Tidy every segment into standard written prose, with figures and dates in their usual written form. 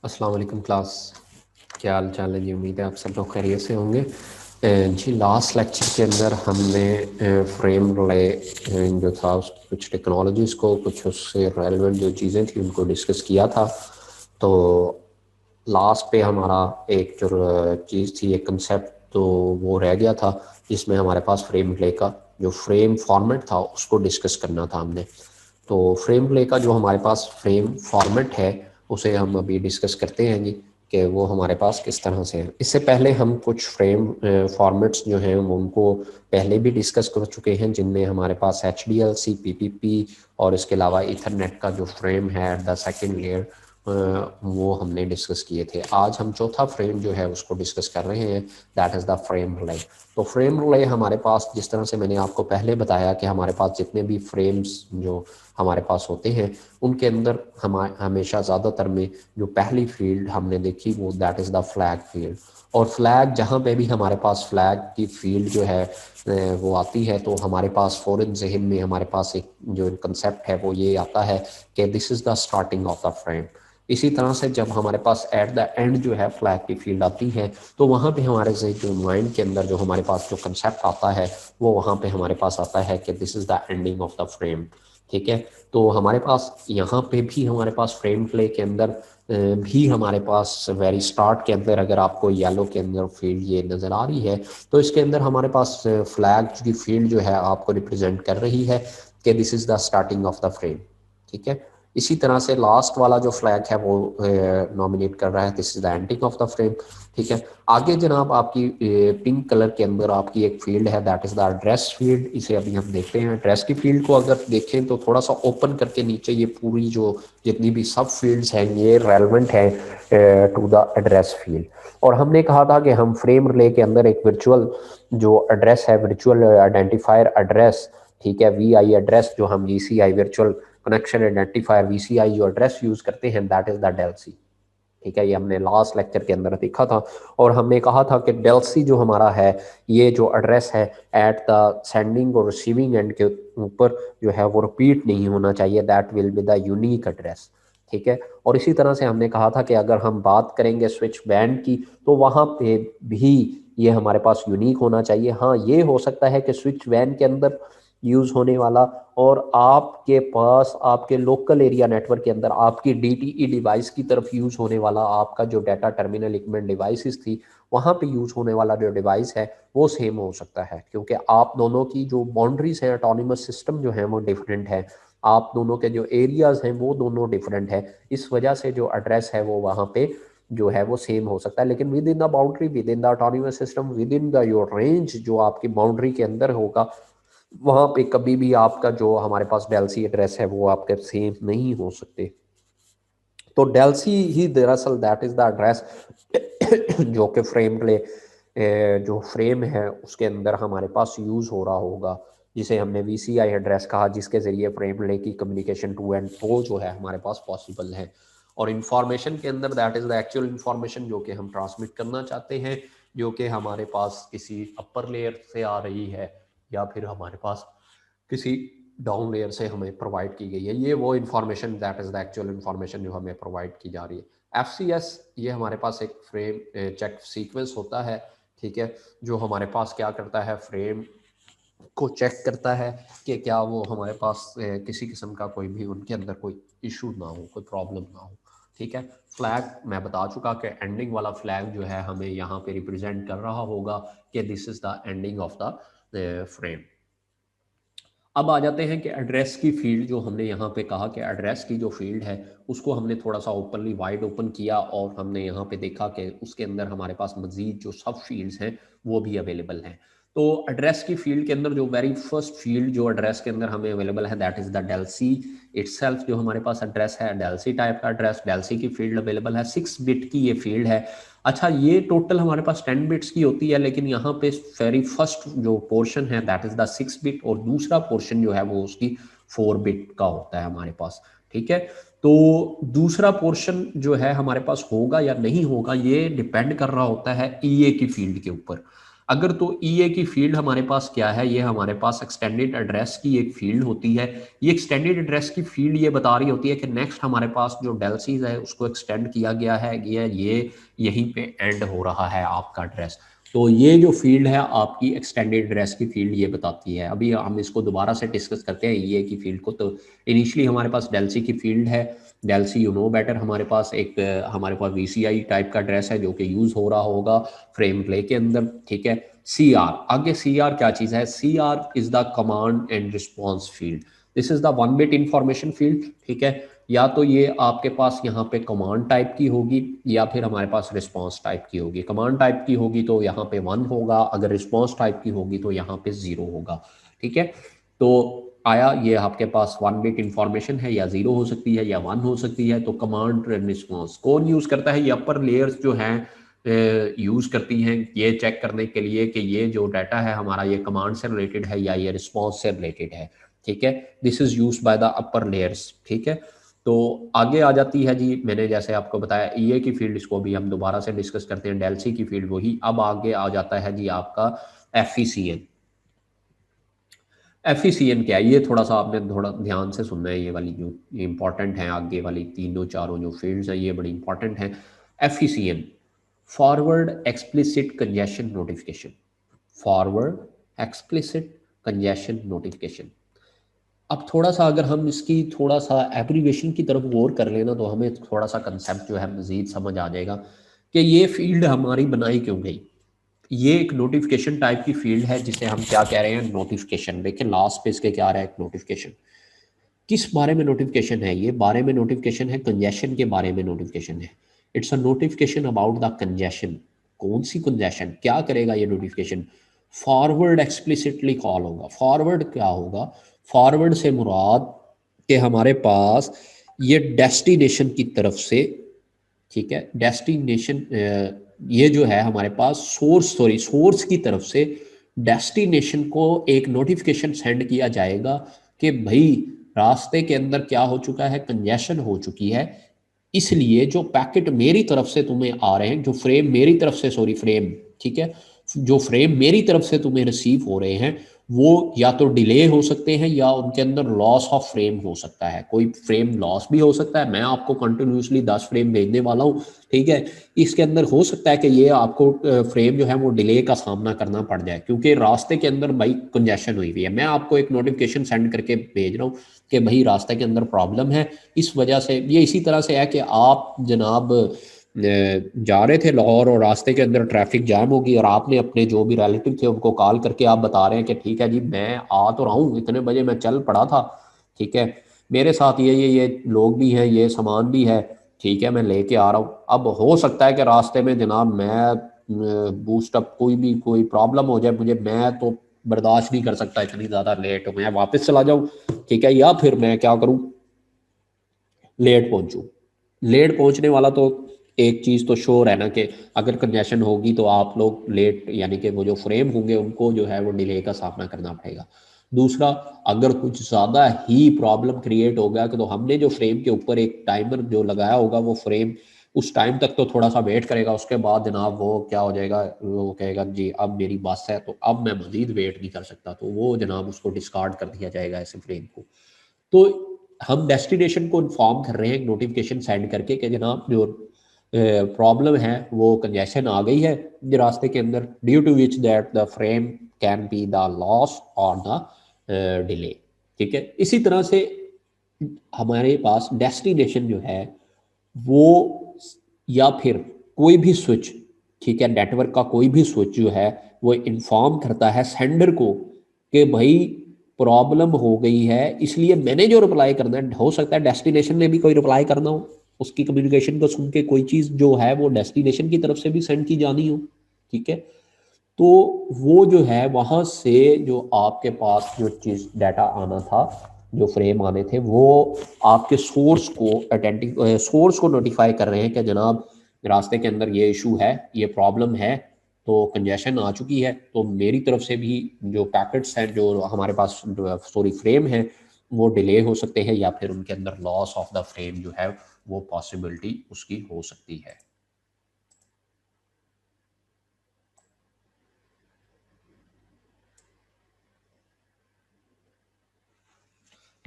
अस्सलाम वालेकुम क्लास। क्या हाल चाल है जी? उम्मीद है आप सब लोग खैरियत से होंगे। जी लास्ट लेक्चर के अंदर हमने फ्रेम रिले जो था उस कुछ टेक्नोलॉजीज़ को, कुछ उससे रेलेवेंट जो चीज़ें थी उनको डिस्कस किया था। तो लास्ट पे हमारा एक जो चीज़ थी, एक कंसेप्ट तो वो रह गया था जिसमें हमारे पास फ्रेम रिले का जो फ्रेम फॉर्मेट था उसको डिस्कस करना था हमने। तो फ्रेम प्ले का जो हमारे पास फ्रेम फॉर्मेट है उसे हम अभी डिस्कस करते हैं जी, कि वो हमारे पास किस तरह से है। इससे पहले हम कुछ फ्रेम फॉर्मेट्स जो हैं वो उनको पहले भी डिस्कस कर चुके हैं, जिनमें हमारे पास HDLC, PPP और इसके अलावा इथरनेट का जो फ्रेम है द सेकेंड लेयर, वो हमने डिस्कस किए थे। आज हम चौथा फ्रेम जो है उसको डिस्कस कर रहे हैं, that is the frame relay. तो फ्रेम रिले हमारे पास, जिस तरह से मैंने आपको पहले बताया कि हमारे पास जितने भी फ्रेम्स जो हमारे पास होते हैं उनके अंदर हमेशा ज़्यादातर में जो पहली फील्ड हमने देखी वो that is the flag field. और फ्लैग जहाँ पे भी हमारे पास फ्लैग की फील्ड जो है वो आती है, तो हमारे पास फ़ौरन जहन में हमारे पास एक जो कंसेप्ट है वो ये आता है कि this is the starting of the frame. इसी तरह से जब हमारे पास एट द एंड जो है फ्लैग की फील्ड आती है, तो वहाँ पे हमारे से जो माइंड के अंदर जो हमारे पास जो कंसेप्ट आता है वो वहाँ पे हमारे पास आता है कि this is the ending of the frame. ठीक है। तो हमारे पास यहाँ पे भी हमारे पास फ्रेम प्ले के अंदर भी हमारे पास वेरी स्टार्ट के अंदर अगर आपको येलो के अंदर फील्ड ये नज़र आ रही है, तो इसके अंदर हमारे पास फ्लैग की फील्ड जो है आपको रिप्रेजेंट कर रही है कि this is the starting of the frame. ठीक है। इसी तरह से लास्ट वाला जो फ्लैग है वो नॉमिनेट कर रहा है this is the ending of the frame. ठीक है। आगे जनाब आपकी पिंक कलर के अंदर आपकी एक फील्ड है that is the address field. इसे अभी हम देखते हैं। एड्रेस की फील्ड को अगर देखें तो थोड़ा सा ओपन करके नीचे ये पूरी जो जितनी भी सब फील्ड्स हैं ये रेलेवेंट है टू द एड्रेस फील्ड। और हमने कहा था कि हम फ्रेम रिले के अंदर एक वर्चुअल जो एड्रेस है, वर्चुअल आइडेंटिफायर एड्रेस, ठीक है, VI एड्रेस जो हम VCI virtual connection identifier VCI जो एड्रेस यूज करते हैं दैट इज द डेल्सी। ठीक है। ये हमने लास्ट लेक्चर के अंदर देखा था। और हमने कहा था कि डेल्सी जो हमारा है, ये जो एड्रेस है एट द सेंडिंग और रिसीविंग एंड के ऊपर जो है वो रिपीट नहीं होना चाहिए, that will be the unique address. ठीक है। और इसी तरह से हमने कहा था कि अगर हम बात करेंगे स्विच बैंड की, तो वहां पे भी ये हमारे पास यूनिक होना चाहिए। हाँ, ये हो सकता है कि स्विच वैन के अंदर यूज होने वाला और आपके पास आपके लोकल एरिया नेटवर्क के अंदर आपकी DTE डिवाइस की तरफ यूज होने वाला आपका जो डाटा टर्मिनल इक्विपमेंट डिवाइसेस थी, वहां पे यूज होने वाला जो डिवाइस है वो सेम हो सकता है, क्योंकि आप दोनों की जो बाउंड्रीज हैं, ऑटोनमस सिस्टम जो है वो डिफरेंट है। आप दोनों के जो एरियाज हैं वो दोनों डिफरेंट है। इस वजह से जो एड्रेस है वो वहां पे जो है वो सेम हो सकता है, लेकिन within the boundary, with in the autonomous system, with in the your range जो आपकी बाउंड्री के अंदर होगा, वहां पे कभी भी आपका जो हमारे पास डेल्सी एड्रेस है वो आपके सेम नहीं हो सकते। तो डेल्सी ही दरअसल दैट इज द एड्रेस जो कि फ्रेम प्ले जो फ्रेम है उसके अंदर हमारे पास यूज हो रहा होगा, जिसे हमने VCI एड्रेस कहा, जिसके जरिए फ्रेम प्ले की कम्युनिकेशन टू एंड फ्रो जो है हमारे पास पॉसिबल है। और इंफॉर्मेशन के अंदर that is the actual information जो कि हम ट्रांसमिट करना चाहते हैं, जो कि हमारे पास किसी अपर लेयर से आ रही है या फिर हमारे पास किसी डाउन लेयर से हमें प्रोवाइड की गई है। ये वो information that is the actual information जो हमें प्रोवाइड की जा रही है। FCS ये हमारे पास एक फ्रेम चेक सीक्वेंस होता है। ठीक है। जो हमारे पास क्या करता है, फ्रेम को चेक करता है कि क्या वो हमारे पास किसी किस्म का कोई भी उनके अंदर कोई इशू ना हो, कोई प्रॉब्लम ना हो। ठीक है। फ्लैग मैं बता चुका कि एंडिंग वाला फ्लैग जो है हमें यहाँ पे रिप्रेजेंट कर रहा होगा कि this is the ending of the frame. अब आ जाते हैं कि एड्रेस की फील्ड जो हमने यहाँ पे कहा कि एड्रेस की जो फील्ड है उसको हमने थोड़ा सा ओपनली वाइड ओपन किया और हमने यहाँ पे देखा कि उसके अंदर हमारे पास मजीद जो सब फील्ड्स हैं वो भी अवेलेबल हैं। तो एड्रेस की फील्ड के अंदर जो वेरी फर्स्ट फील्ड जो एड्रेस के अंदर हमें अवेलेबल है that is the Delsey itself. जो हमारे पास एड्रेस है डेल्सी टाइप का एड्रेस, डेल्सी की फील्ड अवेलेबल है, 6 बिट की ये फील्ड है। अच्छा, ये टोटल हमारे पास 10 बिट्स की होती है, लेकिन यहाँ पे वेरी फर्स्ट जो पोर्शन है दैट इज द 6 बिट और दूसरा पोर्शन जो है वो उसकी 4 बिट का होता है हमारे पास। ठीक है। तो दूसरा पोर्शन जो है हमारे पास होगा या नहीं होगा ये डिपेंड कर रहा होता है EA की फील्ड के ऊपर। अगर तो ईए की फील्ड हमारे पास क्या है, ये हमारे पास एक्सटेंडेड एड्रेस की एक फील्ड होती है। ये एक्सटेंडेड एड्रेस की फील्ड ये बता रही होती है कि नेक्स्ट हमारे पास जो डेल्सीज है उसको एक्सटेंड किया गया है, ये यहीं पे एंड हो रहा है आपका एड्रेस। तो ये जो फील्ड है आपकी एक्सटेंडेड एड्रेस की फील्ड ये बताती है। अभी हम इसको दोबारा से डिस्कस करते हैं ईए की फील्ड को। तो इनिशियली हमारे पास डेल्सी की फील्ड है, डेल्सी यू नो बेटर, हमारे पास एक हमारे पास वीसीआई टाइप का एड्रेस है जो कि यूज हो रहा होगा फ्रेम प्ले के अंदर, ठीक है। सी आर, आगे सी आर क्या चीज है, C R is the command and response field, this is the one bit information field, ठीक है। या तो ये आपके पास यहाँ पे कमांड टाइप की होगी या फिर हमारे पास रिस्पॉन्स टाइप की होगी। कमांड टाइप की होगी तो यहाँ पे 1 होगा, अगर रिस्पॉन्स टाइप की होगी तो यहाँ पे 0 होगा, ठीक है। तो आया, ये आपके पास 1 बिट इंफॉर्मेशन है, या 0 हो सकती है या 1 हो सकती है। तो कमांड रिस्पॉन्स कौन यूज करता है, ये अपर लेयर्स जो हैं यूज करती हैं ये चेक करने के लिए कि ये जो डाटा है हमारा ये कमांड से रिलेटेड है या ये रिस्पॉन्स से रिलेटेड है, ठीक है। This is use by the upper layers, ठीक है। तो आगे आ जाती है जी, मैंने जैसे आपको बताया ईए की फील्ड, इसको भी हम दोबारा से डिस्कस करते हैं, डेल्सी की फील्ड वही। अब आगे आ जाता है जी आपका एफईसीएन। एफईसीएन क्या है, ये थोड़ा सा आपने थोड़ा ध्यान से सुनना है, ये वाली जो इंपॉर्टेंट है, आगे वाली तीनों चारों जो फील्ड्स हैं ये बड़ी इंपॉर्टेंट हैं। FECN, forward explicit congestion notification, forward explicit congestion notification. अब थोड़ा सा अगर हम इसकी थोड़ा सा एब्रीवेशन की तरफ गौर कर लेना तो हमें थोड़ा सा कंसेप्ट जो है मजीद समझ आ जाएगा कि ये फील्ड हमारी बनाई क्यों गई। ये एक नोटिफिकेशन टाइप की फील्ड है जिसे हम क्या कह रहे हैं, नोटिफिकेशन। देखिए लास्ट पे इसके क्या रहा है, एक नोटिफिकेशन। किस बारे में नोटिफिकेशन है, ये बारे में नोटिफिकेशन है कंजेशन के बारे में नोटिफिकेशन है। It's a notification about the congestion. कौन सी कंजेशन, क्या करेगा ये नोटिफिकेशन, फॉरवर्ड एक्सप्लिसिटली कॉल होगा। फॉरवर्ड क्या होगा, फॉरवर्ड से मुराद कि हमारे पास ये डेस्टिनेशन की तरफ से, ठीक है, डेस्टिनेशन ये जो है हमारे पास सोर्स, सॉरी सोर्स की तरफ से डेस्टिनेशन को एक नोटिफिकेशन सेंड किया जाएगा कि भाई रास्ते के अंदर क्या हो चुका है, कंजेशन हो चुकी है, इसलिए जो पैकेट मेरी तरफ से तुम्हें आ रहे हैं, जो फ्रेम मेरी तरफ से, सॉरी फ्रेम, ठीक है, जो फ्रेम मेरी तरफ से तुम्हें रिसीव हो रहे हैं वो या तो डिले हो सकते हैं या उनके अंदर लॉस ऑफ फ्रेम हो सकता है। कोई फ्रेम लॉस भी हो सकता है, मैं आपको कंटिन्यूसली 10 फ्रेम भेजने वाला हूँ, ठीक है, इसके अंदर हो सकता है कि ये आपको फ्रेम जो है वो डिले का सामना करना पड़ जाए क्योंकि रास्ते के अंदर भाई कंजेशन हुई हुई है। मैं आपको एक नोटिफिकेशन सेंड करके भेज रहा हूँ कि भाई रास्ते के अंदर प्रॉब्लम है, इस वजह से। ये इसी तरह से है कि आप जनाब जा रहे थे लाहौर और रास्ते के अंदर ट्रैफिक जाम होगी और आपने अपने जो भी रिलेटिव थे उनको कॉल करके आप बता रहे हैं कि ठीक है जी मैं आ तो रहा हूँ, इतने बजे मैं चल पड़ा था, ठीक है, मेरे साथ ये लोग भी हैं, ये सामान भी है, ठीक है, मैं लेके आ रहा हूँ। अब हो सकता है कि रास्ते में जनाब मैं बूस्टअप कोई प्रॉब्लम हो जाए मुझे, मैं तो बर्दाश्त नहीं कर सकता इतनी ज़्यादा लेट हो, मैं वापस चला जाऊँ, ठीक है, या फिर मैं क्या करूँ, लेट पहुंचूं। लेट पहुंचने वाला तो एक चीज़ तो श्योर है ना कि अगर कंजेशन होगी तो आप लोग लेट, यानी कि वो जो फ्रेम होंगे उनको जो है वो डिले का सामना करना पड़ेगा। दूसरा, अगर कुछ ज़्यादा ही प्रॉब्लम क्रिएट हो गया तो हमने जो फ्रेम के ऊपर एक टाइमर जो लगाया होगा वो फ्रेम उस टाइम तक तो थोड़ा सा वेट करेगा, उसके बाद जनाब वो क्या हो जाएगा, वो कहेगा जी अब मेरी बस है तो अब मैं मजीद वेट नहीं कर सकता, तो वो जनाब उसको डिस्कार्ड कर दिया जाएगा ऐसे फ्रेम को। तो हम डेस्टिनेशन को इन्फॉर्म कर रहे हैं नोटिफिकेशन सेंड करके कि जनाब जो प्रॉब्लम है वो कंजेशन आ गई है रास्ते के अंदर, due to which that the frame can be the loss और द डिले, ठीक है। इसी तरह से हमारे पास डेस्टिनेशन जो है वो, या फिर कोई भी स्विच, ठीक है, नेटवर्क का कोई भी स्विच जो है वो इन्फॉर्म करता है सेंडर को कि भाई प्रॉब्लम हो गई है, इसलिए मैंने जो रिप्लाई करना है, हो सकता है डेस्टिनेशन ने भी कोई रिप्लाई करना हो, उसकी कम्युनिकेशन को सुन के कोई चीज़ जो है वो डेस्टिनेशन की तरफ से भी सेंड की जानी हो, ठीक है। तो वो जो है वहाँ से जो आपके पास जो चीज़ डाटा आना था, जो फ्रेम आने थे, वो आपके सोर्स को सोर्स को नोटिफाई कर रहे हैं कि जनाब रास्ते के अंदर ये इशू है, ये प्रॉब्लम है, तो कंजेशन आ चुकी है, तो मेरी तरफ से भी जो पैकेट्स हैं जो हमारे पास सॉरी फ्रेम है वो डिले हो सकते हैं या फिर उनके अंदर लॉस ऑफ द फ्रेम जो है वो पॉसिबिलिटी उसकी हो सकती है।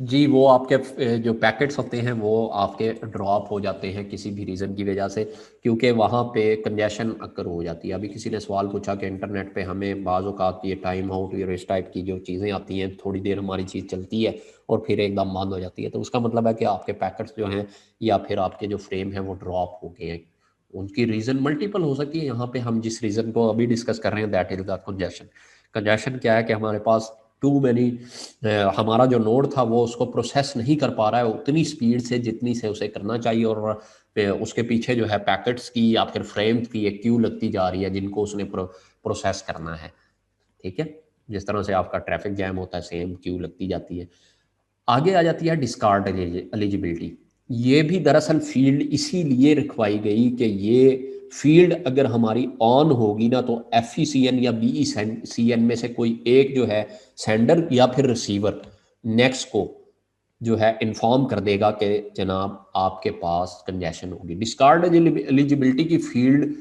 जी, वो आपके जो पैकेट्स होते हैं वो आपके ड्रॉप हो जाते हैं किसी भी रीज़न की वजह से, क्योंकि वहाँ पे कंजेशन अकर हो जाती है। अभी किसी ने सवाल पूछा कि इंटरनेट पे हमें बाज़ औक़ात ये टाइम आउट या इस टाइप की जो चीज़ें आती हैं, थोड़ी देर हमारी चीज़ चलती है और फिर एकदम बंद हो जाती है। तो उसका मतलब है कि आपके पैकेट्स जो हैं या फिर आपके जो फ्रेम हैं वो ड्रॉप हो गए हैं। उनकी रीज़न मल्टीपल हो सकती है। यहाँ पे हम जिस रीज़न को अभी डिस्कस कर रहे हैं that is the congestion. Congestion क्या है कि हमारे पास टू मैनी हमारा जो नोड था वो उसको प्रोसेस नहीं कर पा रहा है उतनी स्पीड से जितनी से उसे करना चाहिए, और उसके पीछे जो है पैकेट्स की या फिर फ्रेम्स की एक क्यू लगती जा रही है जिनको उसने प्रोसेस करना है। ठीक है, जिस तरह से आपका ट्रैफिक जैम होता है सेम क्यू लगती जाती है। आगे आ जाती है डिस्कार्ड एलिजिबिलिटी। ये भी दरअसल फील्ड इसीलिए रखवाई गई कि ये फील्ड अगर हमारी ऑन होगी ना तो FECN या BECN में से कोई एक जो है सेंडर या फिर रिसीवर नेक्स्ट को जो है इन्फॉर्म कर देगा कि जनाब आपके पास कंजेशन होगी। डिस्कार्ड एलिजिबिलिटी की फील्ड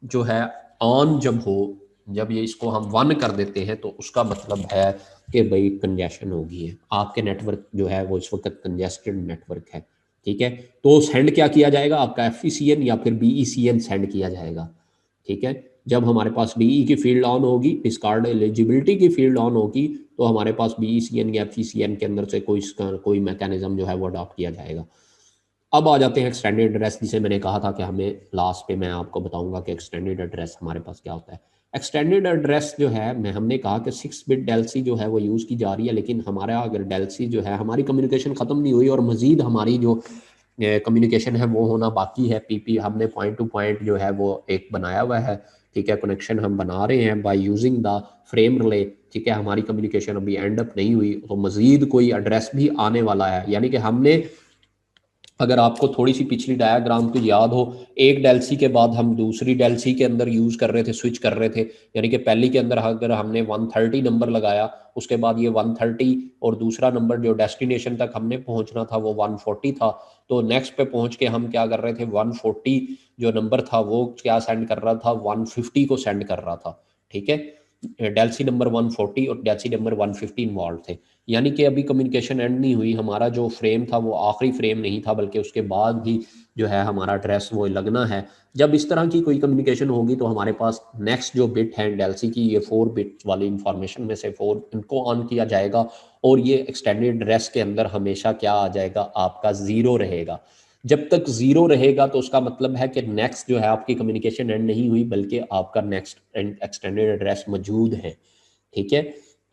जो है ऑन जब हो, जब ये इसको हम वन कर देते हैं तो उसका मतलब है कि भाई कंजेशन होगी है, आपके नेटवर्क जो है वो इस वक्त कंजेस्टेड नेटवर्क है। ठीक है, तो सेंड क्या किया जाएगा, आपका FECN या फिर BECN सेंड किया जाएगा। ठीक है, जब हमारे पास BE की फील्ड ऑन होगी, डिस्कार्ड एलिजिबिलिटी की फील्ड ऑन होगी, तो हमारे पास BECN या FECN के अंदर से कोई मैकेनिज्म जो है वो अडॉप्ट किया जाएगा। अब आ जाते हैं एक्सटेंडेड एड्रेस, जिसे मैंने कहा था कि हमें लास्ट पे मैं आपको बताऊंगा कि एक्सटेंडेड एड्रेस हमारे पास क्या होता है। एक्सटेंडेड एड्रेस जो है, मैं हमने कहा कि 6 बिट डेल्सी जो है वो यूज़ की जा रही है, लेकिन हमारा अगर डेल्सी जो है, हमारी कम्युनिकेशन ख़त्म नहीं हुई और मज़ीद हमारी जो कम्युनिकेशन है वो होना बाकी है। PP हमने पॉइंट टू पॉइंट जो है वो एक बनाया हुआ है। ठीक है, कनेक्शन हम बना रहे हैं bye using the frame relay. ठीक है, हमारी कम्युनिकेशन अभी एंड अप नहीं हुई, तो मज़ीद कोई एड्रेस भी आने वाला है। यानी कि हमने, अगर आपको थोड़ी सी पिछली डायग्राम को याद हो, एक डेल्सी के बाद हम दूसरी डेल्सी के अंदर यूज कर रहे थे, स्विच कर रहे थे। यानी कि पहली के अंदर अगर हमने 130 नंबर लगाया, उसके बाद ये 130 और दूसरा नंबर जो डेस्टिनेशन तक हमने पहुंचना था वो 140 था, तो नेक्स्ट पे पहुंच के हम क्या कर रहे थे, 140 जो नंबर था वो क्या सेंड कर रहा था, 150 को सेंड कर रहा था। ठीक है, डेल्सी नंबर 140 और डेल्सी नंबर 115 इन्वॉल्व थे। यानी कि अभी कम्युनिकेशन एंड नहीं हुई, हमारा जो फ्रेम था वो आखिरी फ्रेम नहीं था, बल्कि उसके बाद भी जो है हमारा एड्रेस वो लगना है। जब इस तरह की कोई कम्युनिकेशन होगी तो हमारे पास नेक्स्ट जो बिट है डेल्सी की, ये 4 बिट वाली इंफॉर्मेशन में से 4 इनको ऑन किया जाएगा, और ये एक्सटेंडेड एड्रेस के अंदर हमेशा क्या आ जाएगा, आपका 0 रहेगा। जब तक 0 रहेगा तो उसका मतलब है कि नेक्स्ट जो है आपकी कम्युनिकेशन एंड नहीं हुई, बल्कि आपका नेक्स्ट एक्सटेंडेड एड्रेस मौजूद है। ठीक है,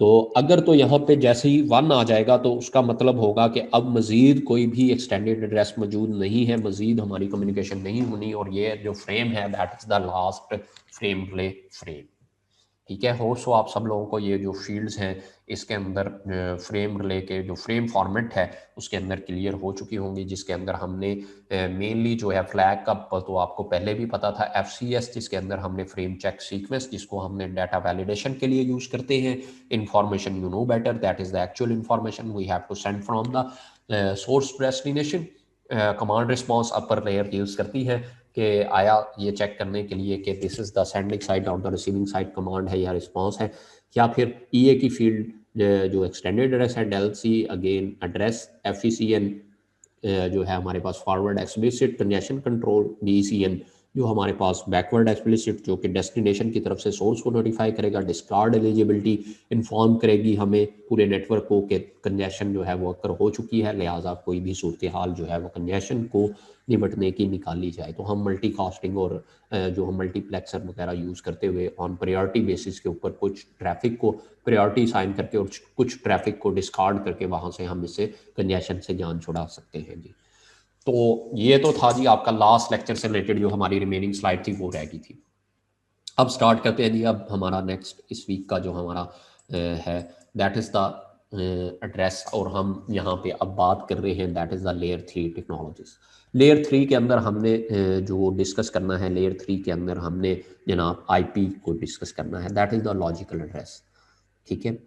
तो अगर तो यहाँ पे जैसे ही 1 आ जाएगा तो उसका मतलब होगा कि अब मज़ीद कोई भी एक्सटेंडेड एड्रेस मौजूद नहीं है, मज़ीद हमारी कम्युनिकेशन नहीं होनी, और ये जो फ्रेम है that is the last frame relay frame. ठीक है, होप सो आप सब लोगों को ये जो फील्ड्स हैं इसके अंदर फ्रेम रिले के जो फ्रेम फॉर्मेट है उसके अंदर क्लियर हो चुकी होंगी, जिसके अंदर हमने मेनली जो है फ्लैग का तो आपको पहले भी पता था, FCS जिसके अंदर हमने फ्रेम चेक सीक्वेंस जिसको हमने डाटा वैलिडेशन के लिए यूज करते हैं, information you know better that is the actual information we have to send from the source destination. Command response upper layer use करती है कि आया ये चेक करने के लिए कि this is the sending side और द रिसीविंग साइड कमांड है या रिस्पॉन्स है, या फिर EA की फील्ड जो एक्सटेंडेड एड्रेस है डेल्सी अगेन एड्रेस, FECN जो है हमारे पास forward explicit congestion control, DECN जो हमारे पास बैकवर्ड एक्सप्लिसिट जो कि डेस्टिनेशन की तरफ से सोर्स को नोटिफाई करेगा, डिस्कार्ड एलिजिबिलिटी इन्फॉर्म करेगी हमें पूरे नेटवर्क को कि कंजेशन जो है वो अक्कर हो चुकी है, लिहाजा कोई भी सूरत हाल जो है वो कंजेशन को निपटने की निकाली जाए। तो हम मल्टी कास्टिंग और जो हम मल्टीप्लेक्सर वगैरह यूज़ करते हुए ऑन प्रायोरिटी बेसिस के ऊपर कुछ ट्रैफिक को प्रायोरिटी साइन करके और कुछ ट्रैफिक को डिस्कार्ड करके वहाँ से हम इससे कंजेशन से जान छुड़ा सकते हैं जी। तो ये तो था जी आपका लास्ट लेक्चर से रिलेटेड जो हमारी रिमेनिंग स्लाइड थी वो रह गई थी। अब स्टार्ट करते हैं जी, अब हमारा नेक्स्ट इस वीक का जो हमारा है दैट इज़ द एड्रेस, और हम यहाँ पे अब बात कर रहे हैं that is the layer 3 technologies. Layer 3 के अंदर हमने जो डिस्कस करना है, लेयर 3 के अंदर हमने जनाब IP को डिस्कस करना है, that is the logical address. ठीक है,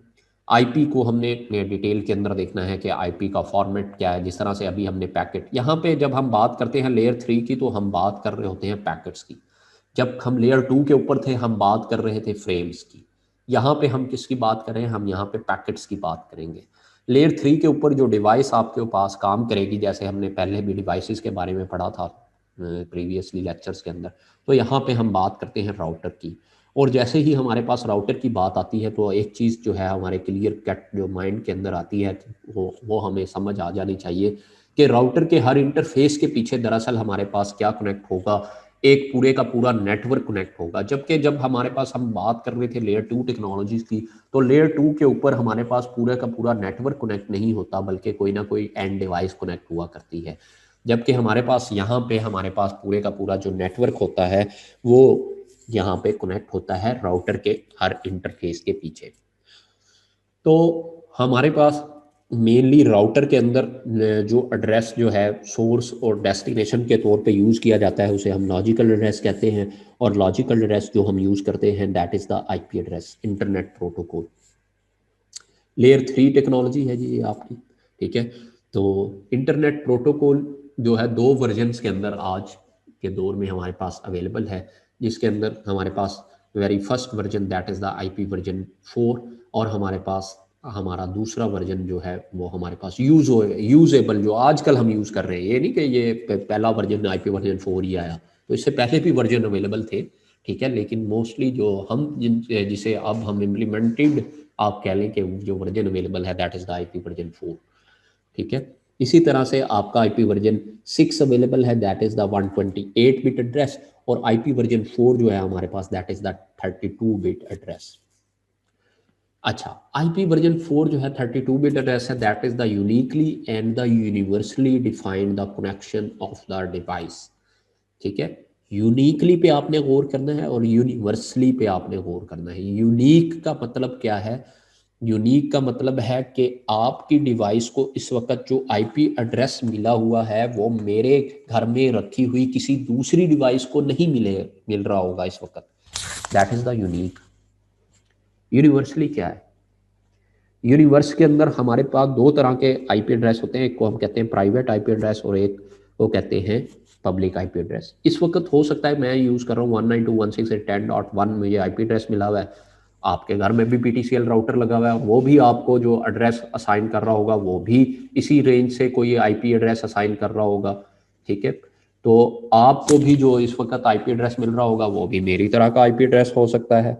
IP को हमने डिटेल के अंदर देखना है कि IP का फॉर्मेट क्या है। जिस तरह से अभी हमने पैकेट, यहाँ पे जब हम बात करते हैं लेयर 3 की तो हम बात कर रहे होते हैं पैकेट्स की, जब हम लेयर 2 के ऊपर थे हम बात कर रहे थे फ्रेम्स की, यहाँ पे हम किसकी बात कर रहे हैं, हम यहाँ पे पैकेट्स की बात करेंगे। लेयर 3 के ऊपर जो डिवाइस आपके पास काम करेगी, जैसे हमने पहले भी डिवाइसेस के बारे में पढ़ा था प्रीवियसली लेक्चर्स के अंदर, तो यहाँ पे हम बात करते हैं राउटर की। और जैसे ही हमारे पास राउटर की बात आती है तो एक चीज़ जो है हमारे क्लियर कट जो माइंड के अंदर आती है वो हमें समझ आ जानी चाहिए कि राउटर के हर इंटरफेस के पीछे दरअसल हमारे पास क्या कनेक्ट होगा, एक पूरे का पूरा नेटवर्क कनेक्ट होगा। जबकि जब हमारे पास हम बात कर रहे थे लेयर 2 टेक्नोलॉजीज की, तो लेयर 2 के ऊपर हमारे पास पूरे का पूरा नेटवर्क कनेक्ट नहीं होता, बल्कि कोई ना कोई एंड डिवाइस कनेक्ट हुआ करती है। जबकि हमारे पास यहाँ पे हमारे पास पूरे का पूरा जो नेटवर्क होता है वो यहाँ पे कनेक्ट होता है राउटर के हर इंटरफेस के पीछे। तो हमारे पास मेनली राउटर के अंदर जो एड्रेस जो है सोर्स और डेस्टिनेशन के तौर पे यूज़ किया जाता है उसे हम लॉजिकल एड्रेस कहते हैं, और लॉजिकल एड्रेस जो हम यूज़ करते हैं that is the IP address, internet protocol. Layer 3 technology है जी ये आपकी, ठीक है। तो इंटरनेट प्रोटोकॉल जो है 2 वर्जन्स के अंदर आज के दौर में हमारे पास अवेलेबल है, जिसके अंदर हमारे पास very first version that is the IP version 4, और हमारे पास हमारा दूसरा वर्जन जो है वो हमारे पास यूजेबल जो आजकल हम यूज़ कर रहे हैं। ये नहीं कि ये पहला वर्जन आईपी वर्जन 4 ही आया, तो इससे पहले भी वर्जन अवेलेबल थे, ठीक है। लेकिन मोस्टली जो हम जिसे अब हम इम्प्लीमेंटेड आप कह लें कि जो वर्जन अवेलेबल है that is the IP version 4, ठीक है। इसी तरह से आपका आईपी वर्जन 6 अवेलेबल है that is the 128 bit address, और आईपी वर्जन 4 जो है हमारे पास that is the 32 bit address. अच्छा, आईपी वर्जन 4 जो है 32 बिट एड्रेस है, that is the uniquely and the universally defined the connection of the device, ठीक है। यूनिकली पे आपने गौर करना है और यूनिवर्सली पे आपने गौर करना है। यूनिक का मतलब क्या है? यूनिक का मतलब है कि आपकी डिवाइस को इस वक्त जो आईपी एड्रेस मिला हुआ है वो मेरे घर में रखी हुई किसी दूसरी डिवाइस को नहीं मिल रहा होगा इस वक्त, that is the unique. Universally क्या है? यूनिवर्स के अंदर हमारे पास 2 तरह के आईपी एड्रेस होते हैं, एक को हम कहते हैं प्राइवेट आईपी एड्रेस और एक को कहते हैं पब्लिक आईपी एड्रेस। इस वक्त हो सकता है मैं यूज़ कर रहा हूँ 192.168.10.1 मुझे आईपी एड्रेस मिला हुआ है, आपके घर में भी पीटीसीएल राउटर लगा हुआ है, वो भी आपको जो एड्रेस असाइन कर रहा होगा वो भी इसी रेंज से कोई आईपी एड्रेस असाइन कर रहा होगा, ठीक है। तो आपको भी जो इस वक्त आईपी एड्रेस मिल रहा होगा वो भी मेरी तरह का आईपी एड्रेस हो सकता है,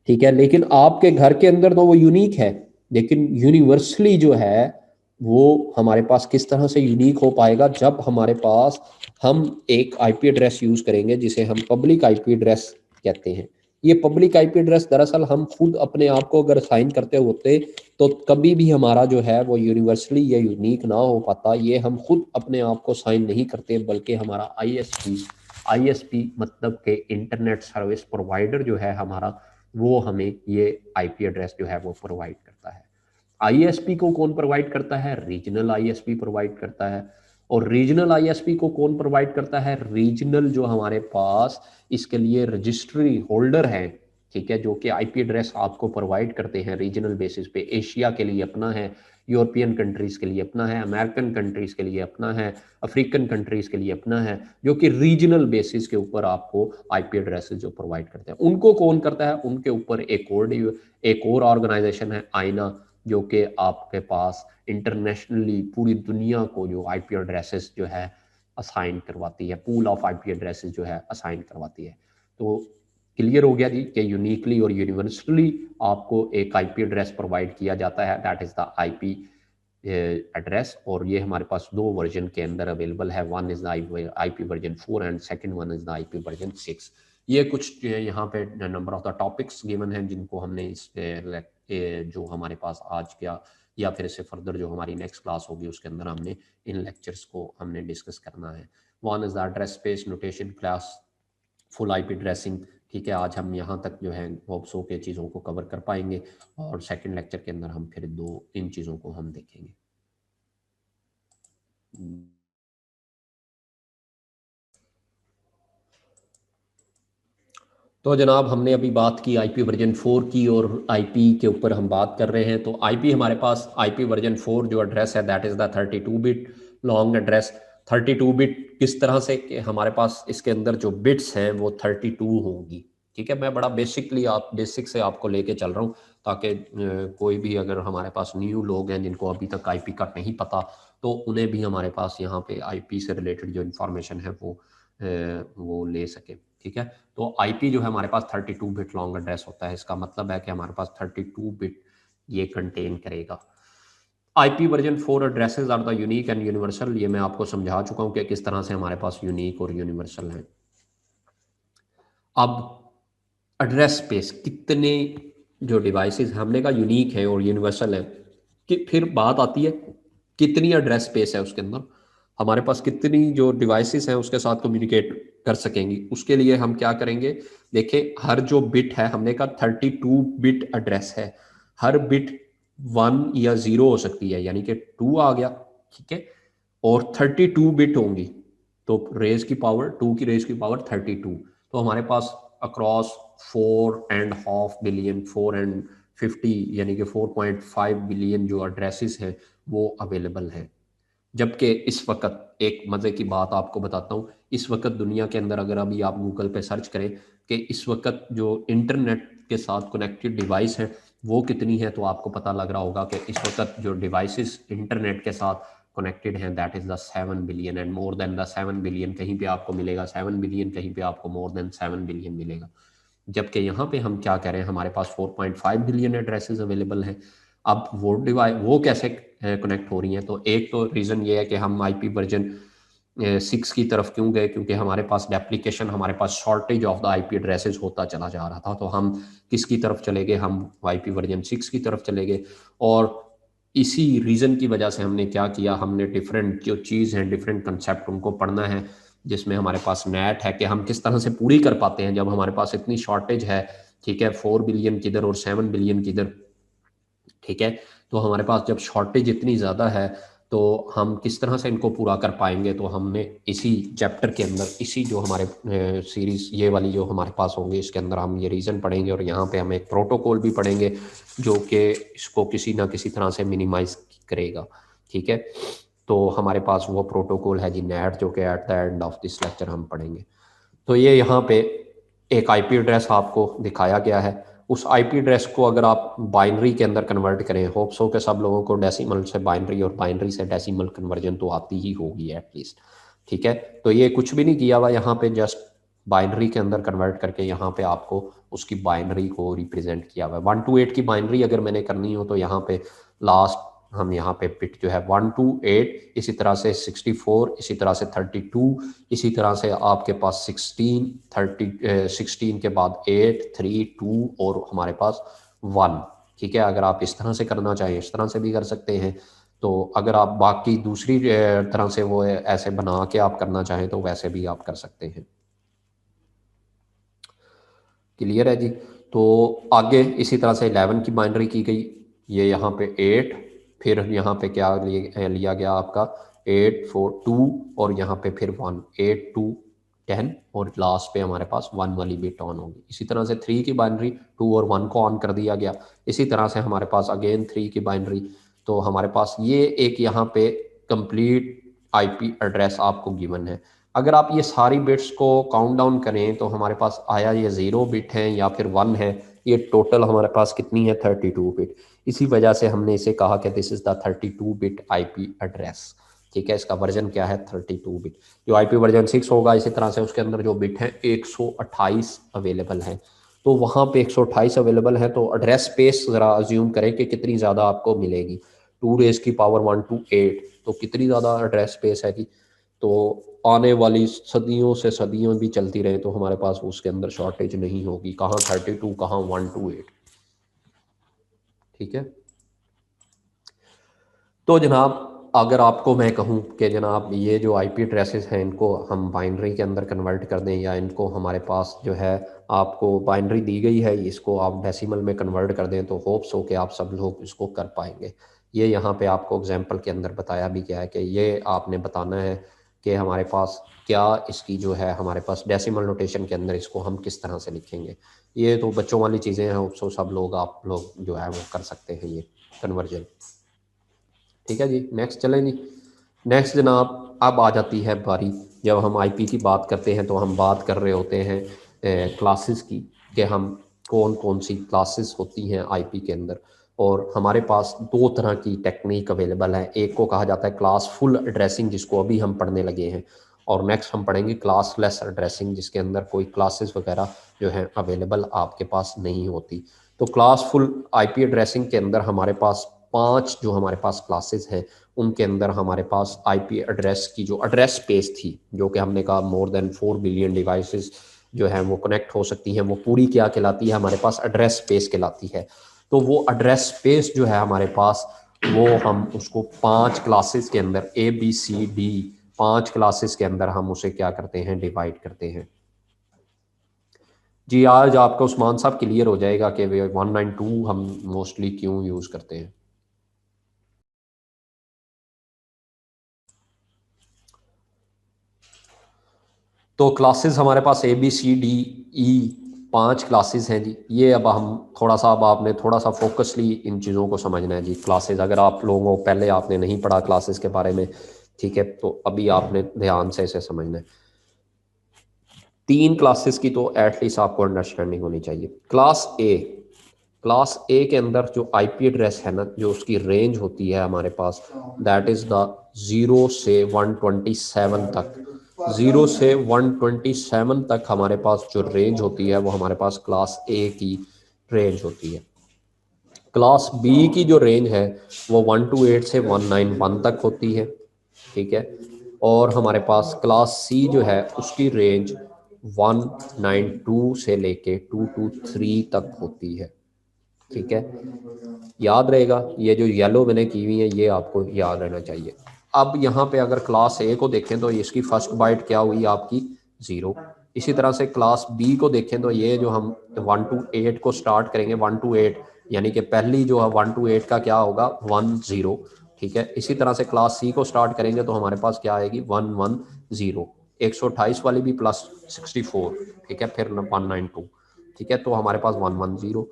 ठीक है। लेकिन आपके घर के अंदर तो वो यूनिक है, लेकिन यूनिवर्सली जो है वो हमारे पास किस तरह से यूनिक हो पाएगा? जब हमारे पास हम एक आईपी एड्रेस यूज करेंगे जिसे हम पब्लिक आईपी एड्रेस कहते हैं। ये पब्लिक आईपी एड्रेस दरअसल हम खुद अपने आप को अगर साइन करते होते तो कभी भी हमारा जो है वो यूनिवर्सली या यूनिक ना हो पाता। ये हम खुद अपने आप को साइन नहीं करते, बल्कि हमारा आईएसपी मतलब के इंटरनेट सर्विस प्रोवाइडर जो है हमारा, वो हमें ये आईपी एड्रेस जो है वो प्रोवाइड करता है। आईएसपी को कौन प्रोवाइड करता है? रीजनल आईएसपी प्रोवाइड करता है। और रीजनल आईएसपी को कौन प्रोवाइड करता है? रीजनल जो हमारे पास इसके लिए रजिस्ट्री होल्डर है, ठीक है, जो कि आईपी एड्रेस आपको प्रोवाइड करते हैं रीजनल बेसिस पे। एशिया के लिए अपना है, यूरोपियन कंट्रीज के लिए अपना है, अमेरिकन कंट्रीज के लिए अपना है, अफ्रीकन कंट्रीज के लिए अपना है, जो कि रीजनल बेसिस के ऊपर आपको आईपी एड्रेसेस जो प्रोवाइड करते हैं। उनको कौन करता है? उनके ऊपर एक और ऑर्गेनाइजेशन है आईना, जो कि आपके पास इंटरनेशनली पूरी दुनिया को जो आईपी एड्रेसेस जो है असाइन करवाती है, पूल ऑफ आईपी एड्रेसेस जो है असाइन करवाती है। तो क्लियर हो गया जी कि यूनिकली और यूनिवर्सली आपको एक आईपी एड्रेस प्रोवाइड किया जाता है, that is the IP address. और ये हमारे पास 2 वर्जन के अंदर अवेलेबल है, one is the IP version 4 and second one is the IP version 6। ये कुछ यहाँ पे number of the topics given हैं जिनको हमने इस जो हमारे पास आज क्या या फिर इससे फर्दर जो हमारी नेक्स्ट क्लास होगी उसके अंदर हमने इन लेक्चर्स को हमने डिस्कस करना है। One is the address space notation class full IP dressing, ठीक है। आज हम यहाँ तक जो है होप्सो के चीज़ों को कवर कर पाएंगे, और सेकंड लेक्चर के अंदर हम फिर 2 इन चीज़ों को हम देखेंगे। तो जनाब हमने अभी बात की आईपी वर्जन 4 की, और आईपी के ऊपर हम बात कर रहे हैं। तो आईपी हमारे पास आईपी वर्जन 4 जो एड्रेस है that is the 32 bit long address. 32 bit किस तरह से कि हमारे पास इसके अंदर जो बिट्स हैं वो 32 होंगी, ठीक है। मैं बड़ा बेसिक से आपको लेके चल रहा हूँ ताकि कोई भी अगर हमारे पास न्यू लोग हैं जिनको अभी तक आईपी का नहीं पता, तो उन्हें भी हमारे पास यहाँ पे आईपी से रिलेटेड जो इन्फॉर्मेशन है वो ले सके। ठीक है, तो आईपी जो है हमारे पास 32 बिट लॉन्ग एड्रेस होता है। इसका मतलब है कि हमारे पास 32 बिट ये कंटेन करेगा। IP version 4 addresses are the unique and universal. ये मैं आपको समझा चुका हूँ कि किस तरह से हमारे पास यूनिक और यूनिवर्सल हैं। अब एड्रेस स्पेस कितने जो डिवाइसेस हमने कहा यूनिक है और यूनिवर्सल है, कि फिर बात आती है कितनी एड्रेस स्पेस है उसके अंदर, हमारे पास कितनी जो डिवाइसेस हैं उसके साथ कम्युनिकेट कर सकेंगी। उसके लिए हम क्या करेंगे, देखिए हर जो बिट है, हमने कहा 32 बिट एड्रेस है, हर बिट 1 या 0 हो सकती है, यानी कि 2 आ गया। ठीक है, और 32 बिट होंगी, तो रेज की पावर 2 की रेज की पावर 32। तो हमारे पास अक्रॉस 4.5 बिलियन 450 यानी कि 4.5 बिलियन जो एड्रेसेस हैं वो अवेलेबल हैं। जबकि इस वक्त एक मज़े की बात आपको बताता हूँ, इस वक्त दुनिया के अंदर अगर अभी आप गूगल पे सर्च करें कि इस वक्त जो इंटरनेट के साथ कनेक्टेड डिवाइस है वो कितनी है, तो आपको पता लग रहा होगा कि इस वक्त जो डिवाइसेस इंटरनेट के साथ कनेक्टेड हैं that is the 7 billion and more than the 7 billion. कहीं पे आपको मिलेगा 7 बिलियन, कहीं पे आपको मोर देन 7 बिलियन मिलेगा। जबकि यहाँ पे हम क्या करें, हमारे पास 4.5 बिलियन एड्रेसेस अवेलेबल हैं। अब वो डिवाइस वो कैसे कनेक्ट हो रही हैं, तो एक तो रीज़न ये है कि हम आईपी वर्जन 6 की तरफ क्यों गए, क्योंकि हमारे पास डेप्लीकेशन, हमारे पास shortage of the IP addresses होता चला जा रहा था। तो हम किसकी तरफ चले गए, हम आईपी वर्जन 6 की तरफ चले गए। और इसी रीज़न की वजह से हमने क्या किया, हमने डिफरेंट जो चीज़ हैं, डिफरेंट कंसेप्ट उनको पढ़ना है, जिसमें हमारे पास नेट है कि हम किस तरह से पूरी कर पाते हैं जब हमारे पास इतनी शॉर्टेज है। ठीक है, 4 बिलियन किधर और 7 बिलियन किधर। ठीक है, तो हमारे पास जब शॉर्टेज इतनी ज़्यादा है तो हम किस तरह से इनको पूरा कर पाएंगे। तो हमने इसी चैप्टर के अंदर, इसी जो हमारे सीरीज़ ये वाली जो हमारे पास होंगे, इसके अंदर हम ये रीज़न पढ़ेंगे और यहाँ पे हम एक प्रोटोकॉल भी पढ़ेंगे जो कि इसको किसी ना किसी तरह से मिनिमाइज करेगा। ठीक है, तो हमारे पास वो प्रोटोकॉल है जी नेट, जो कि at the end of this lecture हम पढ़ेंगे। तो ये यहाँ पे एक आईपी एड्रेस आपको दिखाया गया है। उस आईपी एड्रेस को अगर आप बाइनरी के अंदर कन्वर्ट करें, होप्स हो कि सब लोगों को डेसिमल से बाइनरी और बाइनरी से डेसिमल कन्वर्जन तो आती ही होगी एटलीस्ट। ठीक है, तो ये कुछ भी नहीं किया हुआ यहाँ पे, जस्ट बाइनरी के अंदर कन्वर्ट करके यहाँ पे आपको उसकी बाइनरी को रिप्रेजेंट किया हुआ है। 1 to 8 की बाइनरी अगर मैंने करनी हो तो यहाँ पे लास्ट हम यहाँ पे बिट जो है 1 to 8, इसी तरह से 64, इसी तरह से 32, इसी तरह से आपके पास 16 के बाद 8 3 2 और हमारे पास 1। ठीक है, अगर आप इस तरह से करना चाहें इस तरह से भी कर सकते हैं। तो अगर आप बाकी दूसरी तरह से वो ऐसे बना के आप करना चाहें तो वैसे भी आप कर सकते हैं। क्लियर है जी। तो आगे इसी तरह से 11 की बाइनरी की गई, ये यहाँ पे 8, फिर यहाँ पे क्या लिया गया आपका 8 4 2 और यहाँ पे फिर 1 8 2 10 और लास्ट पे हमारे पास 1 वाली बिट ऑन होगी। इसी तरह से 3 की बाइनरी 2 और 1 को ऑन कर दिया गया। इसी तरह से हमारे पास अगेन 3 की बाइनरी। तो हमारे पास ये एक यहाँ पे कंप्लीट आईपी एड्रेस आपको गिवन है। अगर आप ये सारी बिट्स को काउंट डाउन करें तो हमारे पास आया ये 0 बिट है या फिर 1 है, ये टोटल हमारे पास कितनी है 32 बिट। इसी वजह से हमने इसे कहा कि this is the 32 bit IP address. ठीक है, इसका वर्जन क्या है 32 बिट। जो आईपी वर्जन 6 होगा इसी तरह से उसके अंदर जो बिट है 128 अवेलेबल है। तो वहाँ पे 128 अवेलेबल है, तो एड्रेस स्पेस ज़रा अज्यूम करें कि कितनी ज़्यादा आपको मिलेगी, 2 रेज की पावर 1 to 8, तो कितनी ज़्यादा एड्रेस स्पेस है कि तो आने वाली सदियों से सदियों भी चलती रहे तो हमारे पास उसके अंदर शॉर्टेज नहीं होगी, कहाँ 32 कहाँ 1 to 8। ठीक है, तो जनाब अगर आपको मैं कहूँ कि जनाब ये जो आईपी एड्रेसेस हैं इनको हम बाइनरी के अंदर कन्वर्ट कर दें, या इनको हमारे पास जो है आपको बाइनरी दी गई है इसको आप डेसिमल में कन्वर्ट कर दें, तो होप्स हो कि आप सब लोग इसको कर पाएंगे। ये यहाँ पे आपको एग्जांपल के अंदर बताया भी गया है कि ये आपने बताना है कि हमारे पास क्या इसकी जो है हमारे पास डेसिमल नोटेशन के अंदर इसको हम किस तरह से लिखेंगे। ये तो बच्चों वाली चीज़ें हैं, होप्स हो सब लोग आप लोग जो है वो कर सकते हैं ये कन्वर्जन। ठीक है जी, नेक्स्ट चलें जी। नेक्स्ट जनाब अब आ जाती है बारी, जब हम आईपी की बात करते हैं तो हम बात कर रहे होते हैं क्लासेस की, कि हम कौन कौन सी क्लासेस होती हैं आईपी के अंदर। और हमारे पास दो तरह की टेक्निक अवेलेबल है, एक को कहा जाता है क्लास फुल एड्रेसिंग जिसको अभी हम पढ़ने लगे हैं, और नेक्स्ट हम पढ़ेंगे क्लास लेस एड्रेसिंग जिसके अंदर कोई क्लासेस वगैरह जो है अवेलेबल आपके पास नहीं होती। तो क्लास फुल आईपी एड्रेसिंग के अंदर हमारे पास 5 जो हमारे पास क्लासेस हैं उनके अंदर हमारे पास आईपी एड्रेस की जो एड्रेस स्पेस थी, जो कि हमने कहा मोर देन 4 बिलियन डिवाइसेस जो है वो कनेक्ट हो सकती हैं, वो पूरी क्या कहलाती है हमारे पास एड्रेस स्पेस कहलाती है। तो वो एड्रेस स्पेस जो है हमारे पास, वो हम उसको 5 क्लासेस के अंदर ABCD 5 क्लासेस के अंदर हम उसे क्या करते हैं, डिवाइड करते हैं। जी आज आपका उस्मान साहब क्लियर हो जाएगा कि वे 192 हम मोस्टली क्यों यूज़ करते हैं। तो क्लासेस हमारे पास ABCDE 5 क्लासेस हैं जी। ये अब हम थोड़ा सा, अब आपने थोड़ा सा फोकसली इन चीज़ों को समझना है जी। क्लासेस अगर आप लोगों को पहले आपने नहीं पढ़ा क्लासेस के बारे में, ठीक है, तो अभी आपने ध्यान से इसे समझना है। 3 क्लासेस की तो एटलीस्ट आपको अंडरस्टैंडिंग होनी चाहिए। क्लास ए के अंदर जो आईपी एड्रेस है ना, जो उसकी रेंज होती है हमारे पास, दैट इज़ द 0 से 127 तक। 0 से 127 तक हमारे पास जो रेंज होती है वो हमारे पास क्लास ए की रेंज होती है। क्लास बी की जो रेंज है वो 128 से 191 तक होती है, ठीक है। और हमारे पास क्लास सी जो है उसकी रेंज 192 से लेके 223 तक होती है, ठीक है। याद रहेगा, ये जो येलो मैंने की हुई है ये आपको याद रहना चाहिए। अब यहाँ पे अगर क्लास ए को देखें तो इसकी फर्स्ट बाइट क्या हुई आपकी, 0। इसी तरह से क्लास बी को देखें तो ये जो हम 1 to 8 को स्टार्ट करेंगे, 1 to 8 यानी कि पहली जो है 1 to 8 का क्या होगा, 10, ठीक है। इसी तरह से क्लास सी को स्टार्ट करेंगे तो हमारे पास क्या आएगी, 110, 128 वाली भी प्लस 64, ठीक है, फिर 192, ठीक है। तो हमारे पास 110।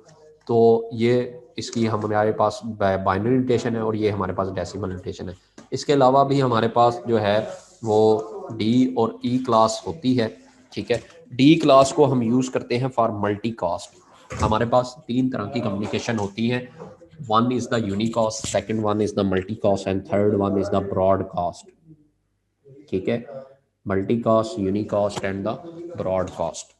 तो ये इसकी हमारे पास बाइनरी नोटेशन है और ये हमारे पास डेसिमल नोटेशन है। इसके अलावा भी हमारे पास जो है वो डी और ई क्लास होती है, ठीक है। डी क्लास को हम यूज़ करते हैं फॉर मल्टी कास्ट। हमारे पास 3 तरह की कम्युनिकेशन होती है। One is the unicast, second one is the multicast and third one is the broadcast, ठीक है। Multicast, unicast and the broadcast.